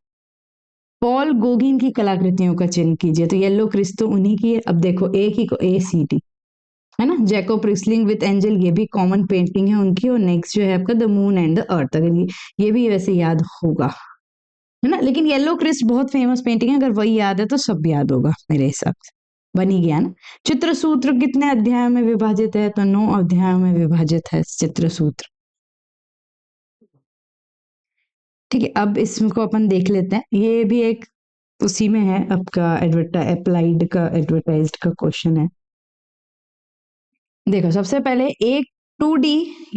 पॉल गोगिन की कलाकृतियों का चयन कीजिए, तो येलो क्रिस्तो उन्हीं की है। अब देखो एक ही को ACT है ना, जैको प्रिस्लिंग विद एंजल, ये भी कॉमन पेंटिंग है उनकी, और नेक्स्ट जो है आपका the moon and the earth, अगर ये भी वैसे याद होगा, है ना, लेकिन येलो क्रिस्ट बहुत फेमस पेंटिंग है, अगर वही याद है तो सब याद होगा मेरे हिसाब से, बन ही गया ना। चित्र सूत्र कितने अध्यायों में विभाजित है, तो 9 अध्यायों में विभाजित है चित्र सूत्र, ठीक है। अब इसको अपन देख लेते हैं, ये भी एक उसी में है, आपका अप्लाइड का एडवर्टाइज्ड का क्वेश्चन है। देखो सबसे पहले, एक 2D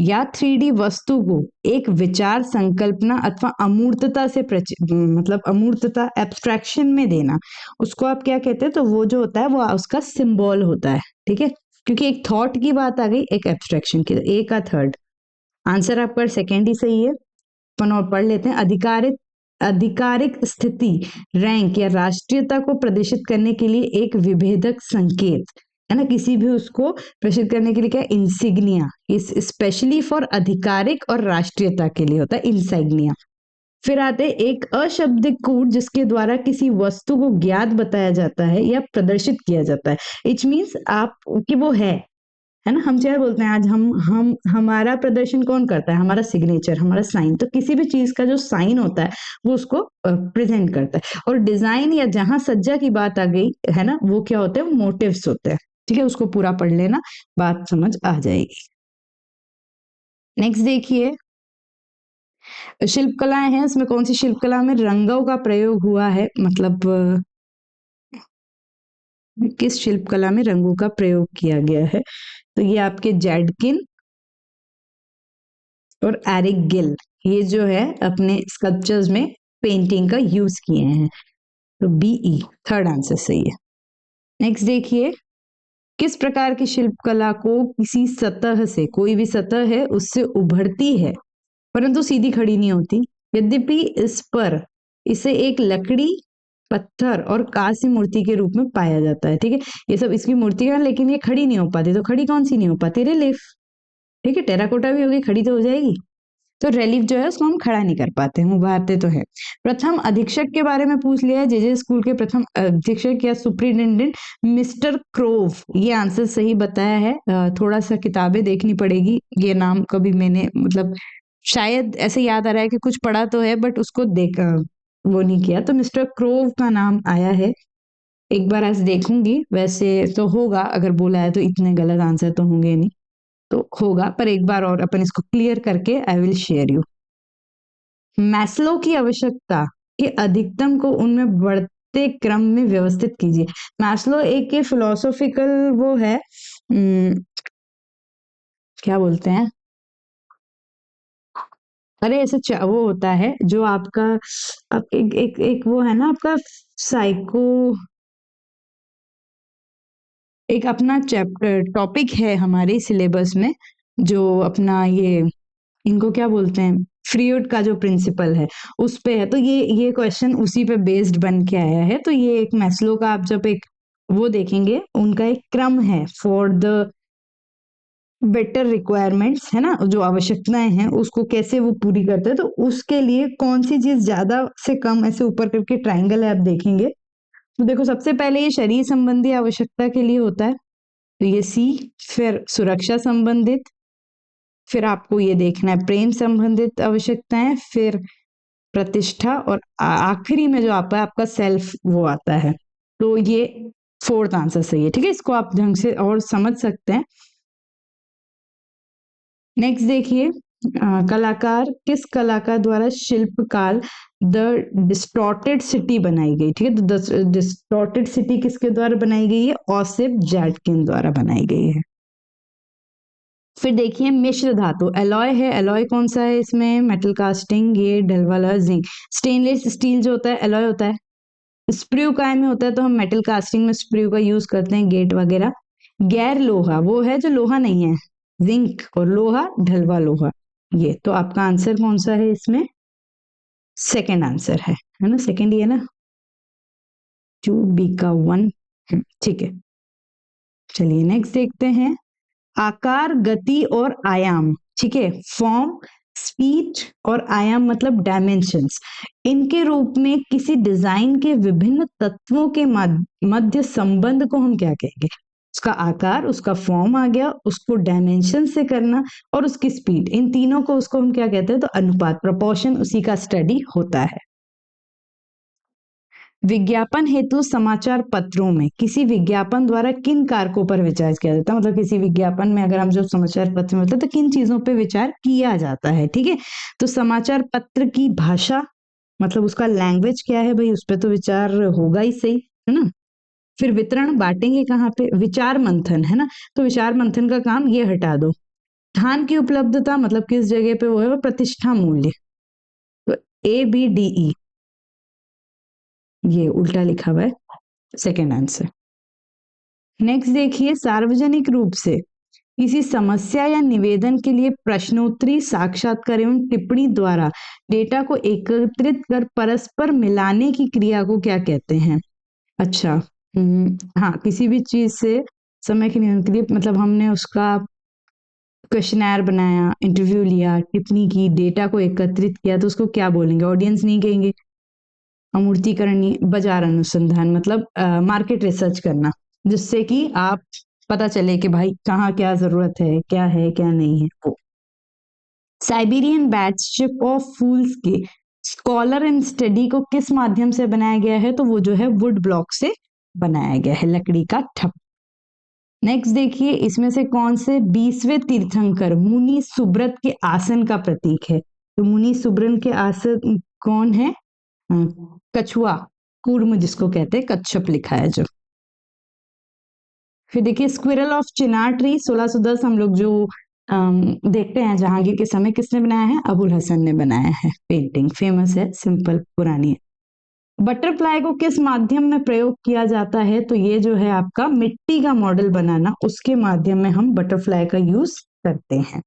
या 3D वस्तु को एक विचार, संकल्पना अथवा अमूर्तता से मतलब अमूर्तता एब्स्ट्रैक्शन में देना, उसको आप क्या कहते हैं, तो वो जो होता है वो उसका सिंबल होता है, ठीक है, क्योंकि एक थॉट की बात आ गई, एक एब्स्ट्रैक्शन की, तो ए का थर्ड आंसर आपका सेकेंड ही सही है। अपन और पढ़ लेते हैं, आधिकारिक स्थिति, रैंक या राष्ट्रीयता को प्रदर्शित करने के लिए एक विभेदक संकेत, है ना, किसी भी उसको प्रदर्शित करने के लिए क्या, इंसिग्निया, इस स्पेशली फॉर आधिकारिक और राष्ट्रीयता के लिए होता है इंसाइग्निया। फिर आते हैं एक अशब्दिक कूट जिसके द्वारा किसी वस्तु को ज्ञात बताया जाता है या प्रदर्शित किया जाता है। इट मीन्स आप कि वो है ना, हम क्या बोलते हैं आज, हम हमारा प्रदर्शन कौन करता है, हमारा सिग्नेचर, हमारा साइन। तो किसी भी चीज का जो साइन होता है वो उसको प्रेजेंट करता है। और डिजाइन या जहां सज्जा की बात आ गई है ना, वो क्या होते हैं, मोटिव्स होते हैं। ठीक है, उसको पूरा पढ़ लेना, बात समझ आ जाएगी। नेक्स्ट देखिए, शिल्पकलाएं हैं, उसमें कौन सी शिल्पकला में रंगों का प्रयोग हुआ है, मतलब किस शिल्पकला में रंगों का प्रयोग किया गया है। तो ये आपके जैडकिन और एरिक गिल, ये जो है अपने स्कल्पचर्स में पेंटिंग का यूज किए हैं। तो बीई थर्ड आंसर सही है। नेक्स्ट देखिए, किस प्रकार की शिल्पकला को किसी सतह से, कोई भी सतह है उससे उभरती है परंतु सीधी खड़ी नहीं होती, यद्यपि इस पर इसे एक लकड़ी, पत्थर और कांस्य मूर्ति के रूप में पाया जाता है। ठीक है, ये सब इसकी मूर्ति है, लेकिन ये खड़ी नहीं हो पाती। तो खड़ी कौन सी नहीं हो पाती, रिलीफ। ठीक है, टेराकोटा भी होगी, खड़ी तो हो जाएगी। तो रिलीफ जो है उसको हम खड़ा नहीं कर पाते, हम उभारते तो है। प्रथम अधीक्षक के बारे में पूछ लिया है, जे स्कूल के प्रथम अधीक्षक या सुप्रिटेंडेंट मिस्टर क्रोव, ये आंसर सही बताया है। थोड़ा सा किताबें देखनी पड़ेगी, ये नाम कभी मैंने मतलब शायद ऐसे याद आ रहा है कि कुछ पढ़ा तो है बट उसको देख वो नहीं किया। तो मिस्टर क्रोव का नाम आया है, एक बार ऐसे देखूंगी, वैसे तो होगा, अगर बोला है तो इतने गलत आंसर तो होंगे नहीं, तो होगा, पर एक बार और अपन इसको क्लियर करके I will share you. Maslow की आवश्यकता के अधिकतम को उनमें बढ़ते क्रम में व्यवस्थित कीजिए। मैस्लो एक के फिलोसॉफिकल वो है, क्या बोलते हैं, अरे ऐसे वो होता है जो आपका एक वो है ना आपका साइको, एक अपना चैप्टर टॉपिक है हमारे सिलेबस में, जो अपना ये इनको क्या बोलते हैं, फ्रीड का जो प्रिंसिपल है उस पे है। तो ये क्वेश्चन उसी पे बेस्ड बन के आया है। तो ये एक मैस्लो का आप जब एक वो देखेंगे, उनका एक क्रम है फॉर द बेटर रिक्वायरमेंट्स, है ना, जो आवश्यकताएं हैं उसको कैसे वो पूरी करते हैं। तो उसके लिए कौन सी चीज ज्यादा से कम ऐसे ऊपर करके ट्राइंगल है, आप देखेंगे तो देखो सबसे पहले ये शरीर संबंधी आवश्यकता के लिए होता है, तो ये सी। फिर सुरक्षा संबंधित, फिर आपको ये देखना है प्रेम संबंधित आवश्यकताएं, फिर प्रतिष्ठा, और आखिरी में जो आता है आपका सेल्फ वो आता है। तो ये फोर्थ आंसर सही है। ठीक है, इसको आप ढंग से और समझ सकते हैं। नेक्स्ट देखिए, कलाकार, किस कलाकार द्वारा शिल्पकाल द डिस्टॉर्टेड सिटी बनाई गई। ठीक है, तो डिस्टॉर्टेड सिटी किसके द्वारा बनाई गई है, ओसिप जैटकिन द्वारा बनाई गई है। फिर देखिए मिश्र धातु, एलॉय है, एलॉय कौन सा है इसमें, मेटल कास्टिंग, ये ढलवाला, जिंक। स्टेनलेस स्टील जो होता है एलॉय होता है। स्प्रू काय में होता है, तो हम मेटल कास्टिंग में स्प्रू का यूज करते हैं, गेट वगैरह। गैर लोहा वो है जो लोहा नहीं है, जिंक, और लोहा ढलवा लोहा। ये तो आपका आंसर कौन सा है इसमें, सेकंड आंसर है ना, सेकंड ही है ना, 2B का 1। ठीक है, चलिए नेक्स्ट देखते हैं, आकार, गति और आयाम। ठीक है, फॉर्म, स्पीड और आयाम मतलब डायमेंशंस, इनके रूप में किसी डिजाइन के विभिन्न तत्वों के मध्य संबंध को हम क्या कहेंगे, उसका आकार, उसका फॉर्म आ गया, उसको डायमेंशन से करना, और उसकी स्पीड, इन तीनों को उसको हम क्या कहते हैं, तो अनुपात, प्रोपोर्शन, उसी का स्टडी होता है। विज्ञापन हेतु समाचार पत्रों में किसी विज्ञापन द्वारा किन कारकों पर विचार किया जाता है, मतलब किसी विज्ञापन में अगर हम जो समाचार पत्र में होता है तो किन चीजों पे विचार किया जाता है। ठीक है, तो समाचार पत्र की भाषा, मतलब उसका लैंग्वेज क्या है भाई, उस पर तो विचार होगा ही, सही है ना। फिर वितरण, बांटेंगे कहाँ पे, विचार मंथन, है ना, तो विचार मंथन का काम ये हटा दो। स्थान की उपलब्धता, मतलब किस जगह पे वो है, वो प्रतिष्ठा मूल्य, तो ABDE, ये उल्टा लिखा हुआ है, सेकेंड आंसर। नेक्स्ट देखिए, सार्वजनिक रूप से किसी समस्या या निवेदन के लिए प्रश्नोत्तरी, साक्षात्कार एवं टिप्पणी द्वारा डेटा को एकत्रित कर परस्पर मिलाने की क्रिया को क्या कहते हैं। अच्छा, हाँ, किसी भी चीज से समय के नियंत्रण के लिए मतलब हमने उसका क्वेश्चनर बनाया, इंटरव्यू लिया, टिप्पणी की, डेटा को एकत्रित किया, तो उसको क्या बोलेंगे? ऑडियंस नहीं कहेंगे। अमूर्तीकरण, बाजार अनुसंधान मतलब मार्केट रिसर्च करना, जिससे कि आप पता चले कि भाई कहाँ क्या जरूरत है क्या नहीं है। वो साइबेरियन बैटशिप ऑफ फूल्स के स्कॉलर एंड स्टडी को किस माध्यम से बनाया गया है? तो वो जो है वुड ब्लॉक से बनाया गया है, लकड़ी का ठप। नेक्स्ट देखिए, इसमें से कौन से 20वें तीर्थंकर मुनि सुब्रत के आसन का प्रतीक है? तो मुनि सुब्रत के आसन कौन है? कछुआ, कूर्म जिसको कहते हैं, कच्छप लिखा है जो। फिर देखिए, स्क्विरल ऑफ चिनार ट्री 1610 हम लोग जो देखते हैं जहांगीर के समय, किसने बनाया है? अबुल हसन ने बनाया है। पेंटिंग फेमस है, सिंपल पुरानी है। बटरफ्लाई को किस माध्यम में प्रयोग किया जाता है? तो ये जो है आपका मिट्टी का मॉडल बनाना, उसके माध्यम में हम बटरफ्लाई का यूज करते हैं।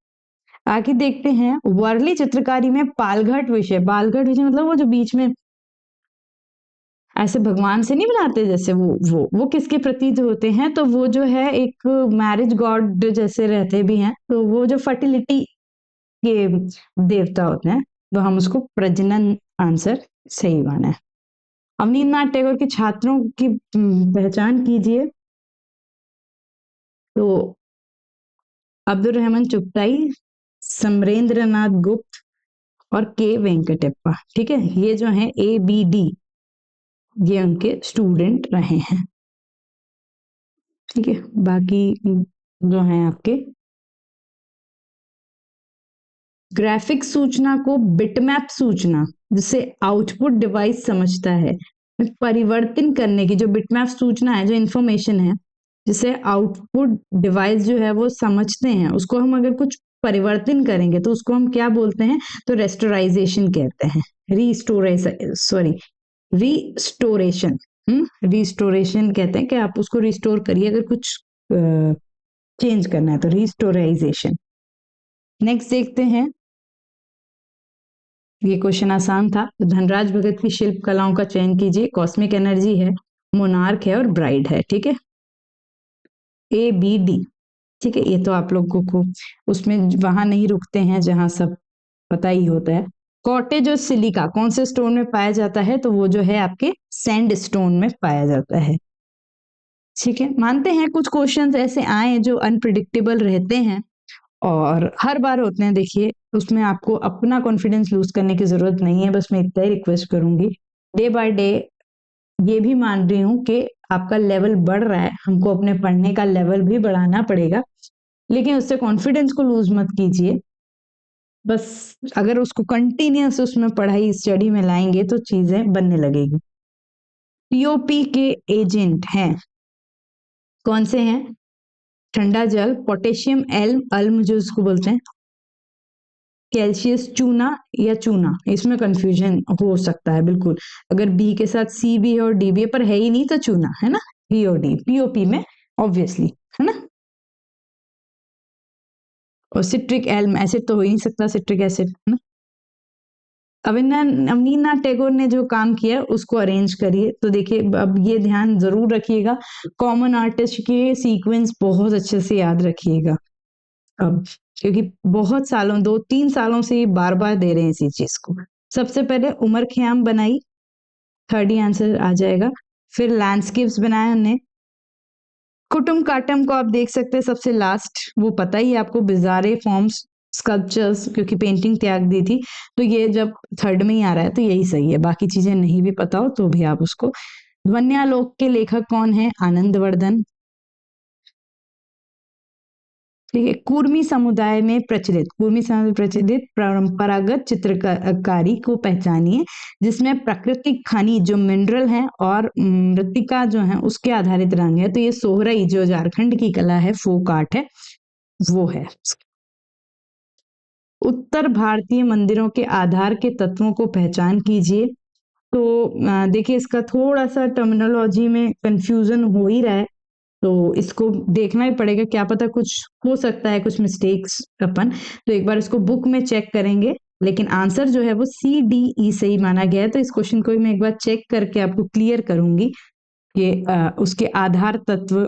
आगे देखते हैं, वर्ली चित्रकारी में पालघट विषय मतलब वो जो बीच में ऐसे भगवान से नहीं बनाते, जैसे वो किसके प्रतीक होते हैं? तो वो जो है एक मैरिज गॉड जैसे रहते भी हैं, तो वो जो फर्टिलिटी के देवता होते हैं, तो हम उसको प्रजनन, आंसर सही माना है। अवनींद्रनाथ टैगोर के छात्रों की पहचान कीजिए। तो अब्दुल रहमान चुगताई, समरेंद्र नाथ गुप्त और के वेंकटेप्पा। ठीक है, ये जो है ABD, ये उनके स्टूडेंट रहे हैं। ठीक है, बाकी जो है आपके ग्राफिक सूचना को बिटमैप सूचना, जिसे आउटपुट डिवाइस समझता है, परिवर्तन करने की जो बिटमैप सूचना है, जो इंफॉर्मेशन है, जिसे आउटपुट डिवाइस जो है वो समझते हैं, उसको हम अगर कुछ परिवर्तन करेंगे तो उसको हम क्या बोलते हैं? तो रेस्टोराइजेशन कहते हैं। रिस्टोरेशन रिस्टोरेशन कहते हैं कि आप उसको रिस्टोर करिए, अगर कुछ चेंज करना है तो रिस्टोराइजेशन। नेक्स्ट देखते हैं, ये क्वेश्चन आसान था। धनराज भगत की शिल्प कलाओं का चयन कीजिए। कॉस्मिक एनर्जी है, मोनार्क है और ब्राइड है। ठीक है, ABD। ठीक है, ये तो आप लोगों को उसमें वहां नहीं रुकते हैं जहां सब पता ही होता है। कॉटेज और सिलिका कौन से स्टोन में पाया जाता है? तो वो जो है आपके सैंड स्टोन में पाया जाता है। ठीक है, मानते हैं कुछ क्वेश्चंस ऐसे आए जो अनप्रिडिक्टेबल रहते हैं और हर बार होते हैं। देखिए, उसमें आपको अपना कॉन्फिडेंस लूज करने की जरूरत नहीं है, बस मैं इतना ही रिक्वेस्ट करूंगी। डे बाय डे ये भी मान रही हूँ कि आपका लेवल बढ़ रहा है, हमको अपने पढ़ने का लेवल भी बढ़ाना पड़ेगा, लेकिन उससे कॉन्फिडेंस को लूज मत कीजिए। बस अगर उसको कंटिन्यूस उसमें पढ़ाई स्टडी में लाएंगे तो चीजें बनने लगेगी। POP के एजेंट हैं, कौन से हैं? ठंडा जल, पोटेशियम एल्म, अल्म जो इसको बोलते हैं, कैल्शियस चूना या चूना, इसमें कंफ्यूजन हो सकता है बिल्कुल। अगर बी के साथ सी भी है और डी भी है, पर है ही नहीं तो चूना है ना, बी और डी POP में ऑब्वियसली, है ना। और सिट्रिक एल्म एसिड तो हो ही नहीं सकता, सिट्रिक एसिड, है ना। अवनींद्रनाथ टैगोर ने जो काम किया उसको अरेंज करिए। तो देखिए, अब ये ध्यान जरूर रखिएगा, कॉमन आर्टिस्ट के सीक्वेंस बहुत अच्छे से याद रखिएगा अब, क्योंकि बहुत सालों 2-3 सालों से ये बार बार दे रहे हैं इसी चीज को। सबसे पहले उमर खयाम बनाई, थर्ड ही आंसर आ जाएगा। फिर लैंडस्केप्स बनाया हमने। कुटुम काटम को आप देख सकते हैं सबसे लास्ट, वो पता ही है आपको, बिजारे फॉर्म्स स्कल्पचर्स, क्योंकि पेंटिंग त्याग दी थी, तो ये जब थर्ड में ही आ रहा है तो यही सही है। बाकी चीजें नहीं भी पता हो तो भी आप उसको। ध्वन्यालोक के लेखक कौन है? आनंदवर्धन। ठीक है, कुर्मी समुदाय में प्रचलित परंपरागत चित्रकारी को पहचानिए, जिसमें प्राकृतिक खनिज जो मिनरल है और मृत्तिका जो है उसके आधारित रंग है। तो ये सोहराई जो झारखंड की कला है, फोक आर्ट है, वो है। उत्तर भारतीय मंदिरों के आधार के तत्वों को पहचान कीजिए। तो देखिए, इसका थोड़ा सा टर्मिनोलॉजी में कंफ्यूजन हो ही रहा है, तो इसको देखना ही पड़ेगा, क्या पता कुछ हो सकता है, कुछ मिस्टेक्स अपन, तो एक बार इसको बुक में चेक करेंगे। लेकिन आंसर जो है वो CDE सही माना गया है। तो इस क्वेश्चन को मैं एक बार चेक करके आपको क्लियर करूंगी कि उसके आधार तत्व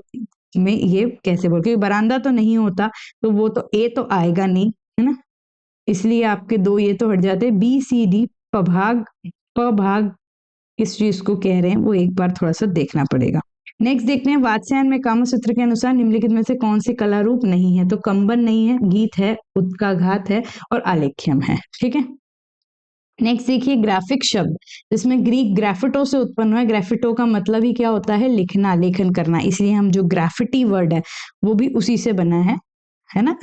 में ये कैसे बोल, क्योंकि बरामदा तो नहीं होता तो वो तो ए तो आएगा नहीं, है ना, इसलिए आपके दो ये तो हट जाते हैं। बी सी डी पभाग, पभाग किस चीज को कह रहे हैं वो एक बार थोड़ा सा देखना पड़ेगा। नेक्स्ट देखते हैं, वात्स्यायन में कामसूत्र के अनुसार निम्नलिखित में से कौन से कला रूप नहीं है? तो कंबन नहीं है, गीत है, उत्काघात है और आलेख्यम है। ठीक है, नेक्स्ट देखिए, ग्राफिक शब्द, जिसमें ग्रीक ग्राफिटो से उत्पन्न हुआ है। ग्राफिटो का मतलब ही क्या होता है? लिखना, लेखन करना, इसलिए हम जो ग्राफिटी वर्ड है वो भी उसी से बना है ना।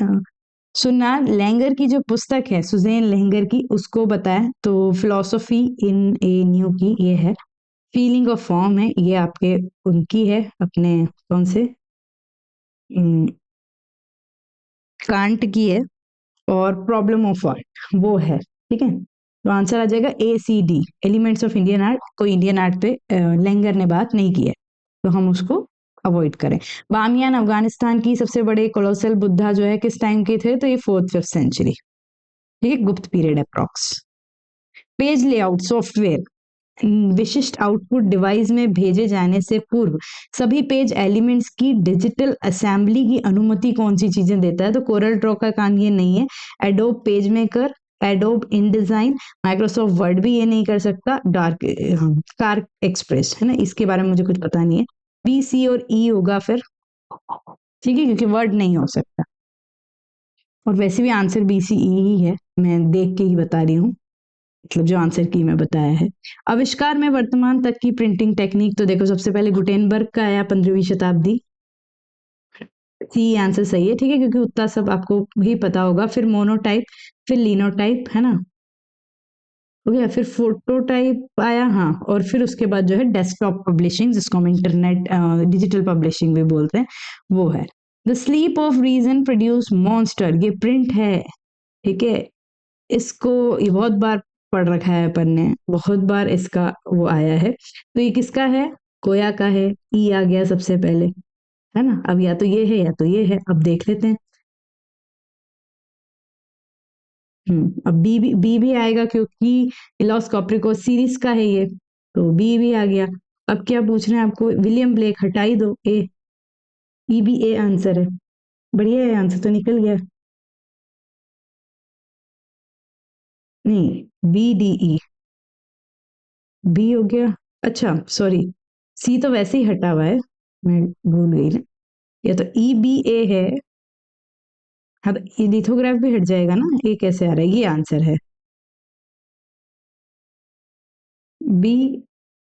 सुना लैंगर की जो पुस्तक है सुजेन लैंगर की, उसको बताया, तो फिलोसफी इन ए न्यू की ये है। फीलिंग ऑफ फॉर्म है, ये आपके उनकी है, अपने कौन से कांट की है। और प्रॉब्लम ऑफ आर्ट वो है। ठीक है, तो आंसर आ जाएगा A C D, elements of Indian art. कोई इंडियन आर्ट पे लैंगर ने बात नहीं की है, तो हम उसको अवॉइड करें। बामियान अफगानिस्तान की सबसे बड़े कोलोसल बुद्धा जो है किस टाइम के थे? तो ये 4th-5th सेंचुरी। ठीक है, गुप्त period approx. Page layout software विशिष्ट आउटपुट डिवाइस में भेजे जाने से पूर्व सभी पेज एलिमेंट्स की डिजिटल असेंबली की अनुमति कौन सी चीजें देता है? तो कोरल ड्रॉ का काम ये नहीं है, एडोब पेज मेकर, एडोब इन डिजाइन, माइक्रोसॉफ्ट वर्ड भी ये नहीं कर सकता, कार्क एक्सप्रेस, है ना, इसके बारे में मुझे कुछ पता नहीं है। बी सी और ई होगा फिर। ठीक है, क्योंकि वर्ड नहीं हो सकता, और वैसे भी आंसर बी सी ई ही है, मैं देख के ही बता रही हूँ, मतलब जो आंसर की मैं बताया है। आविष्कार में वर्तमान तक की प्रिंटिंग टेक्निक, तो देखो सबसे पहले गुटेनबर्ग का आया 15वीं शताब्दी। सी आंसर सही है। ठीक है, क्योंकि उतना सब आपको भी पता होगा। फिर मोनोटाइप, फिर लिनोटाइप, है ना, हो गया। फिर फोटोटाइप आया, हाँ, और फिर उसके बाद जो है डेस्कटॉप पब्लिशिंग, जिसको हम इंटरनेट डिजिटल पब्लिशिंग भी बोलते हैं, वो है। The sleep of reason produce monster, ये प्रिंट है। ठीक है, इसको ये बहुत बार पढ़ रखा है अपन ने, बहुत बार इसका वो आया है। तो ये किसका है? कोया का है। ई आ गया सबसे पहले, है ना। अब या तो ये है या तो ये है, अब देख लेते हैं। अब बी भी आएगा, क्योंकि इलॉस कॉप्रिको सीरीज का है ये, तो बी भी आ गया। अब क्या पूछ रहे हैं आपको? विलियम ब्लेक, हटाई दो ए, ई भी ए आंसर है। बढ़िया है, आंसर तो निकल गया। नहीं, बी डी ई, बी हो गया। अच्छा सॉरी, सी तो वैसे ही हटा हुआ है, मैं भूल गई ना। या तो ई बी ए है, हाँ, तो ये लिथोग्राफ भी हट जाएगा ना, ए कैसे आ रहा है? ये आंसर है बी।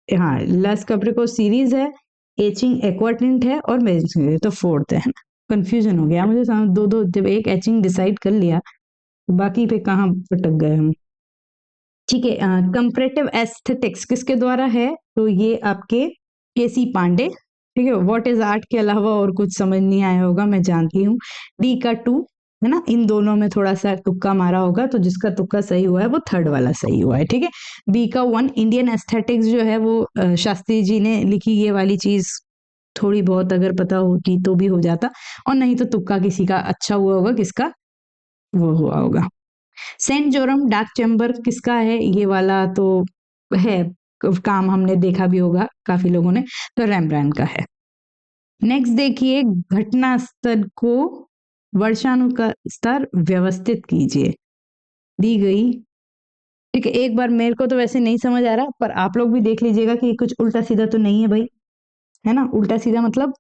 हाँ, लस कप्रिको सीरीज है, एचिंग एक्वाटिंट है, और मेजिक है, तो 4th है ना। कंफ्यूजन हो गया मुझे, दो दो, जब एक एचिंग डिसाइड कर लिया बाकी पे कहाँ भटक गए हम। ठीक है, कंपैरेटिव एस्थेटिक्स किसके द्वारा है? तो ये आपके केसी पांडे। ठीक है, व्हाट इज आर्ट के अलावा और कुछ समझ नहीं आया होगा, मैं जानती हूँ। डी का 2, है ना, इन दोनों में थोड़ा सा तुक्का मारा होगा, तो जिसका तुक्का सही हुआ है वो थर्ड वाला सही हुआ है। ठीक है, बी का 1, इंडियन एस्थेटिक्स जो है वो शास्त्री जी ने लिखी, ये वाली चीज थोड़ी बहुत अगर पता होती तो भी हो जाता, और नहीं तो तुक्का किसी का अच्छा हुआ होगा, किसका वो हुआ होगा। सेंट जोरम डार्क चैम्बर किसका है? ये वाला तो है, काम हमने देखा भी होगा काफी लोगों ने, तो रैम्ब्रांड का है। नेक्स्ट देखिए, घटना स्तर को वर्षानुसार व्यवस्थित कीजिए, दी गई। ठीक है, एक बार मेरे को तो वैसे नहीं समझ आ रहा, पर आप लोग भी देख लीजिएगा कि कुछ उल्टा सीधा तो नहीं है भाई, है ना। उल्टा सीधा मतलब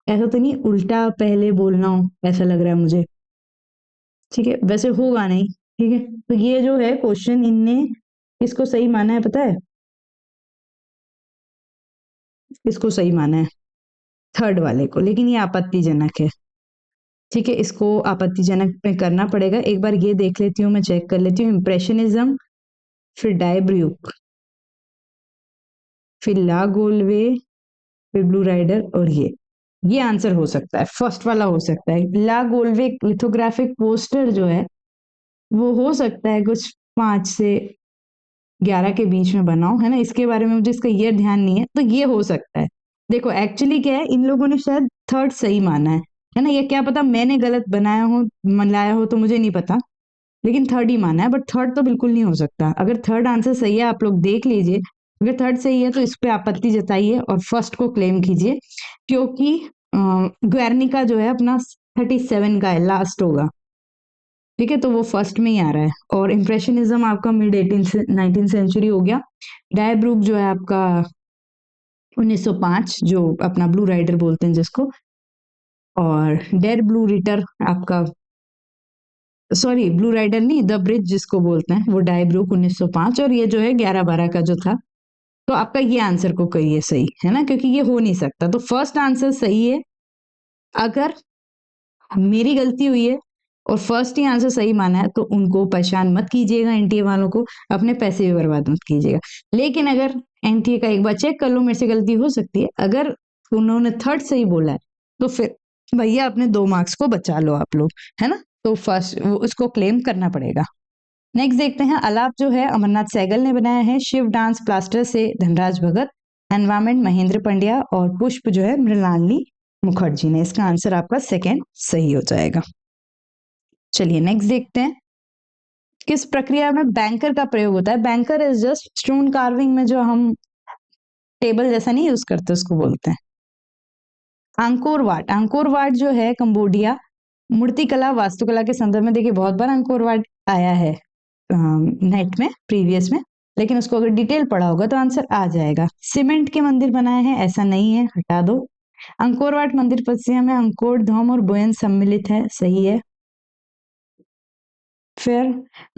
ऐसा तो नहीं उल्टा पहले बोलना हो, ऐसा लग रहा है मुझे। ठीक है, वैसे होगा नहीं। ठीक है, तो ये जो है क्वेश्चन, इनने इसको सही माना है, पता है, इसको सही माना है थर्ड वाले को, लेकिन ये आपत्तिजनक है। ठीक है, इसको आपत्तिजनक में करना पड़ेगा। एक बार ये देख लेती हूँ, मैं चेक कर लेती हूँ। इम्प्रेशनिज्म, फिर डायब्रूक, फिर ला गोल्वे, फिर ब्लू राइडर, और ये आंसर हो सकता है, फर्स्ट वाला हो सकता है। ला गोल्वे लिथोग्राफिक पोस्टर जो है वो हो सकता है कुछ 5 से 11 के बीच में बनाओ, है ना, इसके बारे में मुझे इसका ईयर ध्यान नहीं है, तो ये हो सकता है। देखो एक्चुअली क्या है, इन लोगों ने शायद थर्ड सही माना है ना, ये क्या पता मैंने गलत बनाया हो, मिलाया हो, तो मुझे नहीं पता, लेकिन थर्ड ही माना है। बट थर्ड तो बिल्कुल नहीं हो सकता। अगर थर्ड आंसर सही है, आप लोग देख लीजिए, अगर थर्ड सही है तो इस पे आपत्ति जताइए और फर्स्ट को क्लेम कीजिए, क्योंकि ग्वेर्निका जो है अपना 37 का है, लास्ट होगा। ठीक है, तो वो फर्स्ट में ही आ रहा है। और इम्प्रेशनिज्म आपका मिड 19 सेंचुरी हो गया। डाय ब्रूक जो है आपका 1905, जो अपना ब्लू राइडर बोलते हैं जिसको। और डेर ब्लू रिटर आपका, सॉरी ब्लू राइडर नहीं, द ब्रिज जिसको बोलते हैं, वो डाय ब्रूक 1905। और ये जो है 11-12 का जो था। तो आपका ये आंसर को कहिए सही है ना, क्योंकि ये हो नहीं सकता। तो फर्स्ट आंसर सही है। अगर मेरी गलती हुई है और फर्स्ट ही आंसर सही माना है तो उनको परेशान मत कीजिएगा, एनटीए वालों को, अपने पैसे भी बर्बाद मत कीजिएगा। लेकिन अगर एनटीए का एक बार चेक कर लो, मेरे से गलती हो सकती है, अगर उन्होंने थर्ड सही बोला है तो फिर भैया अपने 2 मार्क्स को बचा लो आप लोग, है ना। तो फर्स्ट उसको क्लेम करना पड़ेगा। नेक्स्ट देखते हैं, अलाप जो है अमरनाथ सहगल ने बनाया है, शिव डांस प्लास्टर से धनराज भगत, एनवायरमेंट महेंद्र पंड्या, और पुष्प जो है मृणालिनी मुखर्जी ने। इसका आंसर आपका सेकेंड सही हो जाएगा। चलिए नेक्स्ट देखते हैं, किस प्रक्रिया में बैंकर का प्रयोग होता है। Banker is just stone carving में जो हम टेबल जैसा नहीं यूज करते उसको बोलते हैं। अंकोर वाट, अंकोर वाट जो है कंबोडिया, मूर्तिकला वास्तुकला के संदर्भ में देखिए बहुत बार अंकोर वाट आया है नेट में प्रीवियस में, लेकिन उसको अगर डिटेल पढ़ा होगा तो आंसर आ जाएगा। सीमेंट के मंदिर बनाए हैं, ऐसा नहीं है, हटा दो। अंकोर वाट मंदिर पश्चिम में अंकोर धाम और बोयन सम्मिलित है, सही है। फिर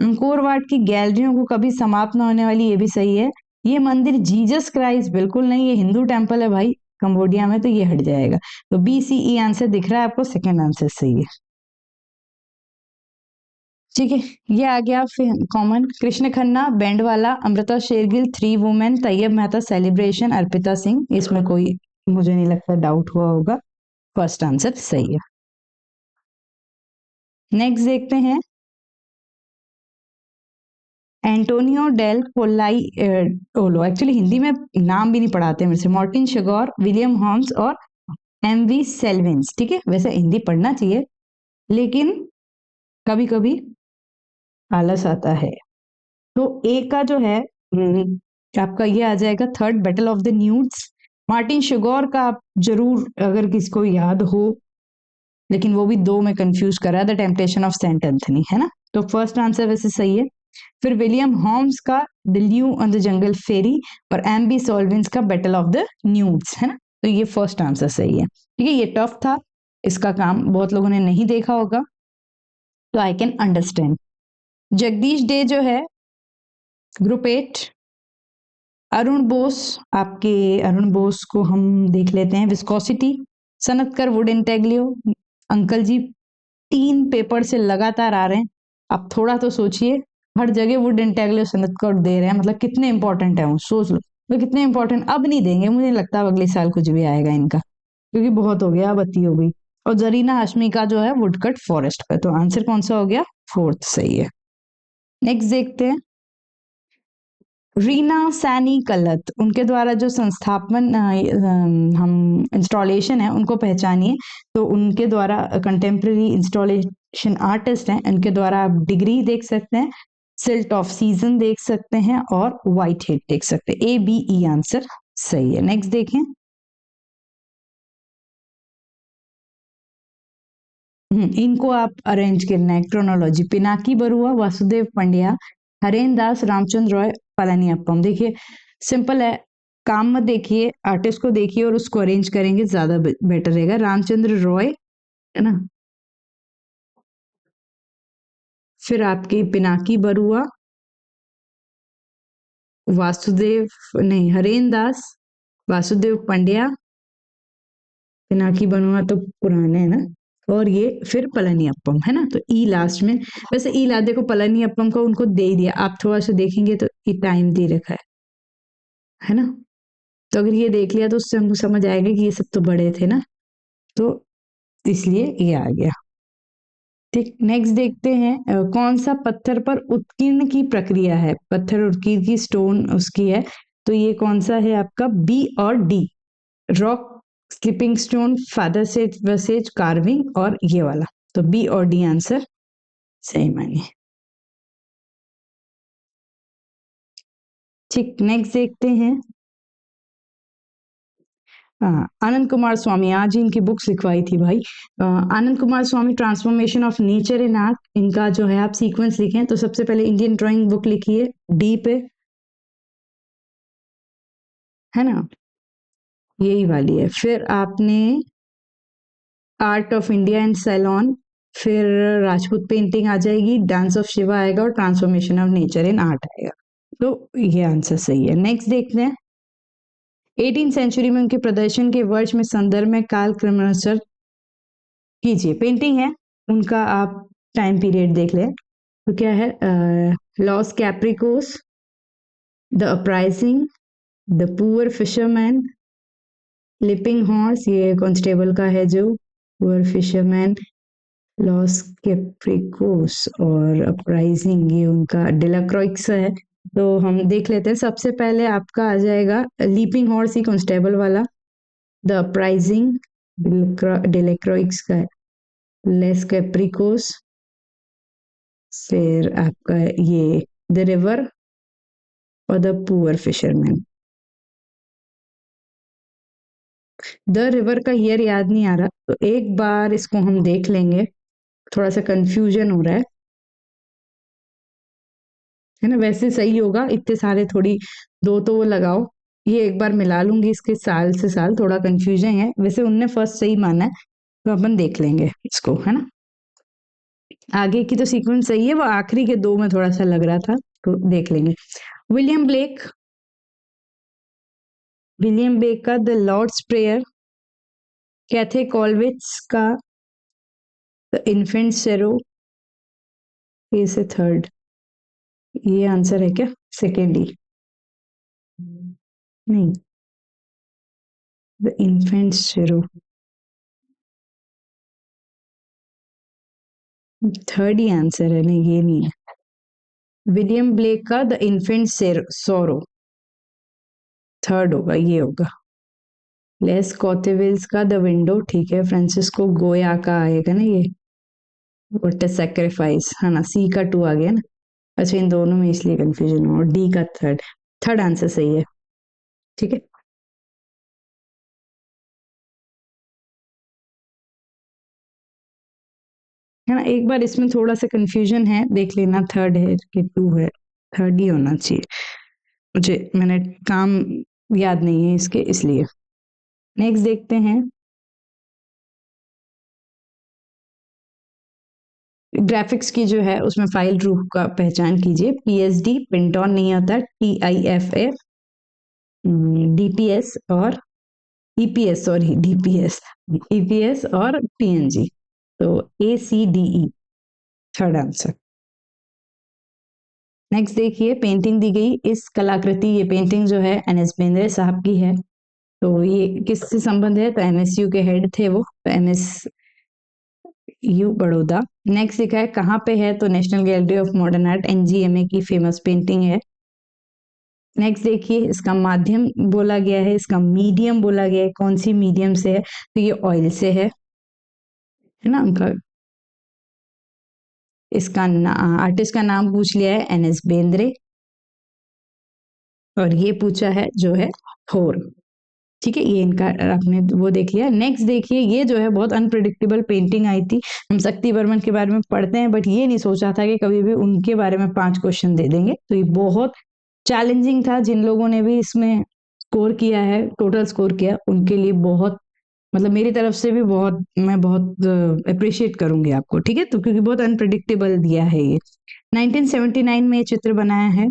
अंकोर वाट की गैलरियों को कभी समाप्त न होने वाली, ये भी सही है। ये मंदिर जीसस क्राइस्ट बिल्कुल नहीं, ये हिंदू टेम्पल है भाई कंबोडिया में, तो ये हट जाएगा। तो BCE आंसर दिख रहा है आपको, सेकेंड आंसर सही है। ठीक है, ये आ गया फिर कॉमन। कृष्ण खन्ना, बैंड वाला, अमृता शेरगिल, 3 वुमेन, तैयब मेहता सेलिब्रेशन, अर्पिता सिंह, इसमें कोई मुझे नहीं लगता डाउट हुआ होगा, फर्स्ट आंसर सही है। नेक्स्ट देखते हैं, एंटोनियो डेल कोलाई ओलो, एक्चुअली हिंदी में नाम भी नहीं पढ़ाते मेरे से, मार्टिन शगोर, विलियम हॉम्स और MV सेल्विन्स। ठीक है, वैसे हिंदी पढ़ना चाहिए लेकिन कभी कभी आलस आता है। तो ए का जो है आपका ये आ जाएगा third, battle of the nudes. Martin Schongauer का आप जरूर अगर किसको याद हो, लेकिन वो भी 2 में कंफ्यूज कर रहा है, the temptation of Saint Anthony, है ना। तो फर्स्ट आंसर वैसे सही है। फिर विलियम हॉम्स का द ल्यू ऑन द जंगल फेरी, और MB सॉल्विंस का बैटल ऑफ द न्यूड्स, है ना। तो ये फर्स्ट आंसर सही है। ठीक है, ये टफ था, इसका काम बहुत लोगों ने नहीं देखा होगा, तो I can understand. Jagdish day जो है ग्रुप 8, अरुण बोस, आपके अरुण बोस को हम देख लेते हैं। विस्कोसिटी, सनतकर wood intaglio, uncle ji 3 paper से लगातार आ रहे हैं, आप थोड़ा तो सोचिए। हर जगह वुड इंटेग्लियो सनतकर दे रहे हैं, मतलब कितने इंपॉर्टेंट है वो, सोच लो तो कितने इंपॉर्टेंट। अब नहीं देंगे, मुझे नहीं लगता अब अगले साल कुछ भी आएगा इनका, क्योंकि बहुत हो गया, अब अति हो गई। और जरीना हाशमी का जो है वुडकट फॉरेस्ट का। तो आंसर कौन सा हो गया, फोर्थ सही है। नेक्स्ट देखते हैं, रीना सैनी कलत, उनके द्वारा जो संस्थापन हम इंस्टॉलेशन है उनको पहचानिए। तो उनके द्वारा कंटेम्प्रेरी इंस्टॉलेशन आर्टिस्ट हैं, उनके द्वारा आप डिग्री देख सकते हैं, सिल्ट ऑफ सीजन देख सकते हैं, और व्हाइट हेड देख सकते हैं। ABE आंसर सही है। नेक्स्ट देखें, इनको आप अरेंज करना है क्रोनोलॉजी। पिनाकी बरुआ, वासुदेव पंड्या, हरेन दास, रामचंद्र रॉय, पलानीअप्पम। देखिए सिंपल है, काम मत देखिए, आर्टिस्ट को देखिए और उसको अरेंज करेंगे ज्यादा बेटर रहेगा। रामचंद्र रॉय, है ना। फिर आपकी पिनाकी बरुआ, वासुदेव, नहीं हरेन दास, वासुदेव पंड्या, पिनाकी बरुआ तो पुराने है ना, और ये फिर पलानीअप्पम, है ना। तो ई लास्ट में, वैसे ई ला देखो पलानीअप्पम को उनको दे ही दिया, आप थोड़ा सा देखेंगे तो ई टाइम दे रखा है ना। तो अगर ये देख लिया तो उससे हमको समझ आएगा कि ये सब तो बड़े थे ना, तो इसलिए ये आ गया। ठीक, नेक्स्ट देखते हैं, कौन सा पत्थर पर उत्कीर्ण की प्रक्रिया है। पत्थर उत्कीर्ण की स्टोन उसकी है, तो ये कौन सा है आपका, B और D। Rock slipping stone, father says vases, carving, और ये वाला। तो B और D आंसर सही मानिए। ठीक, नेक्स्ट देखते हैं, हाँ, आनंद कुमार स्वामी, आज ही इनकी बुक्स लिखवाई थी भाई। Anand Kumar Swami, transformation of nature in art, इनका जो है आप सीक्वेंस लिखें तो सबसे पहले इंडियन ड्राइंग बुक लिखिए डी पे, है ना, यही वाली है। फिर आपने art of India and Ceylon, फिर राजपूत पेंटिंग आ जाएगी, डांस ऑफ शिवा आएगा और transformation of nature in art आएगा। तो ये आंसर सही है। नेक्स्ट देखते हैं, 18 सेंचुरी में उनके प्रदर्शन के वर्ष में संदर्भ में काल क्रमानुसार कीजिए। पेंटिंग है उनका, आप टाइम पीरियड देख लें तो क्या है, Los Caprichos, the uprising, the poor fisherman, leaping horse, ये कांस्टेबल का है जो, पुअर फिशरमैन, लॉस कैप्रिकोस और अपराइजिंग ये उनका डिलाक्रॉइक्स है। तो हम देख लेते हैं, सबसे पहले आपका आ जाएगा लीपिंग हॉर्स ही कांस्टेबल वाला, द अपराइजिंग डिलाक्रॉइक्स का है, लेस कैप्रिकोस, फिर आपका ये द रिवर और the poor fisherman. The river का ईयर याद नहीं आ रहा, तो एक बार इसको हम देख लेंगे, थोड़ा सा कंफ्यूजन हो रहा है ना। वैसे सही होगा, इतने सारे थोड़ी, दो तो वो लगाओ, ये एक बार मिला लूंगी इसके साल से साल, थोड़ा कंफ्यूजन है। वैसे उनने फर्स्ट सही माना है, तो अपन देख लेंगे इसको, है ना। आगे की तो सीक्वेंस सही है, वो आखिरी के दो में थोड़ा सा लग रहा था, तो देख लेंगे। विलियम ब्लेक, विलियम ब्लेक का द लॉर्ड्स प्रेयर, कैथे कॉलविट्स का द इन्फेंट सेरो, ये से थर्ड, ये आंसर है क्या, सेकेंड ही, नहीं, द इन्फेंट सेरो थर्ड ही आंसर है, नहीं ये नहीं है। विलियम ब्लेक का द इन्फेंट सोरो थर्ड होगा, ये होगा। लेस कॉटेविल्स का द विंडो, ठीक है। फ्रांसिस्को गोया का आएगा ना ये, व्हाट अ सैक्रिफाइस, है ना, सी का टू आ गया ना। अच्छा, इन दोनों में इसलिए कंफ्यूजन हुआ, डी का थर्ड, थर्ड आंसर सही है, ठीक है। है ना, एक बार इसमें थोड़ा सा कंफ्यूजन है, देख लेना थर्ड है कि टू है, थर्ड ही होना चाहिए मुझे, मैंने काम याद नहीं है इसके, इसलिए। नेक्स्ट देखते हैं, ग्राफिक्स की जो है उसमें फाइल रूप का पहचान कीजिए, पीएसडी, पिंटॉन नहीं आता, टीआईएफएफ, डीपीएस और ईपीएस, सॉरी डीपीएस, ईपीएस और पीएनजी, तो एसीडीई थर्ड आंसर। नेक्स्ट देखिए, पेंटिंग दी गई, इस कलाकृति, ये पेंटिंग जो है एनएस बेंद्रे साहब की है, तो ये किससे संबंध है, तो एमएसयू के हेड थे वो, तो एमएसयू बड़ौदा। नेक्स्ट लिखा है कहाँ पे है, तो national gallery of modern art NGMA की फेमस पेंटिंग है। नेक्स्ट देखिए, इसका माध्यम बोला गया है, इसका मीडियम बोला गया है, कौन सी मीडियम से है, तो ये ऑयल से है ना उनका। इसका आर्टिस्ट का नाम पूछ लिया है, एनएस बेंद्रे, और ये पूछा है जो है थोर, ठीक है। ये इनका आपने वो देख लिया। नेक्स्ट देखिए, ये जो है बहुत अनप्रिडिक्टेबल पेंटिंग आई थी, हम शक्ति बर्मन के बारे में पढ़ते हैं, बट ये नहीं सोचा था कि कभी भी उनके बारे में 5 क्वेश्चन दे देंगे, तो ये बहुत चैलेंजिंग था। जिन लोगों ने भी इसमें स्कोर किया है, टोटल स्कोर किया, उनके लिए बहुत, मतलब मेरी तरफ से भी बहुत, मैं बहुत अप्रिशिएट करूंगी आपको, ठीक है, तो क्योंकि बहुत अनप्रिडिक्टेबल दिया है ये। 1979 में ये चित्र बनाया है,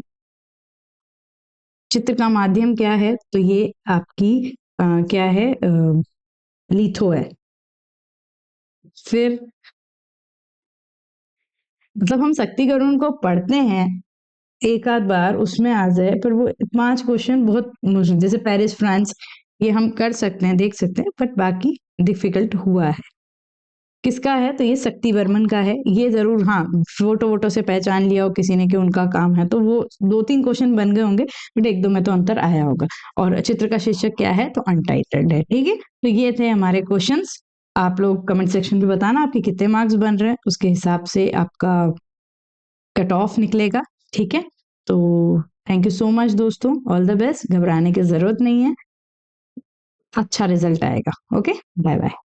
चित्र का माध्यम क्या है, तो ये आपकी क्या है, लिथो है। फिर मतलब हम शक्ति करुण को पढ़ते हैं एक आध बार, उसमें आ जाए, पर वो 5 क्वेश्चन बहुत मुश्किल, जैसे पेरिस फ्रांस, ये हम कर सकते हैं, देख सकते हैं, बट बाकी डिफिकल्ट हुआ है। किसका है, तो ये शक्ति बर्मन का है। ये जरूर, हाँ, फोटो वोटो से पहचान लिया हो किसी ने कि उनका काम है, तो वो 2-3 क्वेश्चन बन गए होंगे, बट एक दो में तो अंतर आया होगा। और चित्र का शीर्षक क्या है, तो अनटाइटल्ड है, ठीक है। तो ये थे हमारे क्वेश्चंस। आप लोग कमेंट सेक्शन में बताना आपके कितने मार्क्स बन रहे हैं, उसके हिसाब से आपका कट ऑफ निकलेगा, ठीक है। तो थैंक यू सो मच दोस्तों, ऑल द बेस्ट, घबराने की जरूरत नहीं है। अच्छा रिजल्ट आएगा। Okay, bye bye.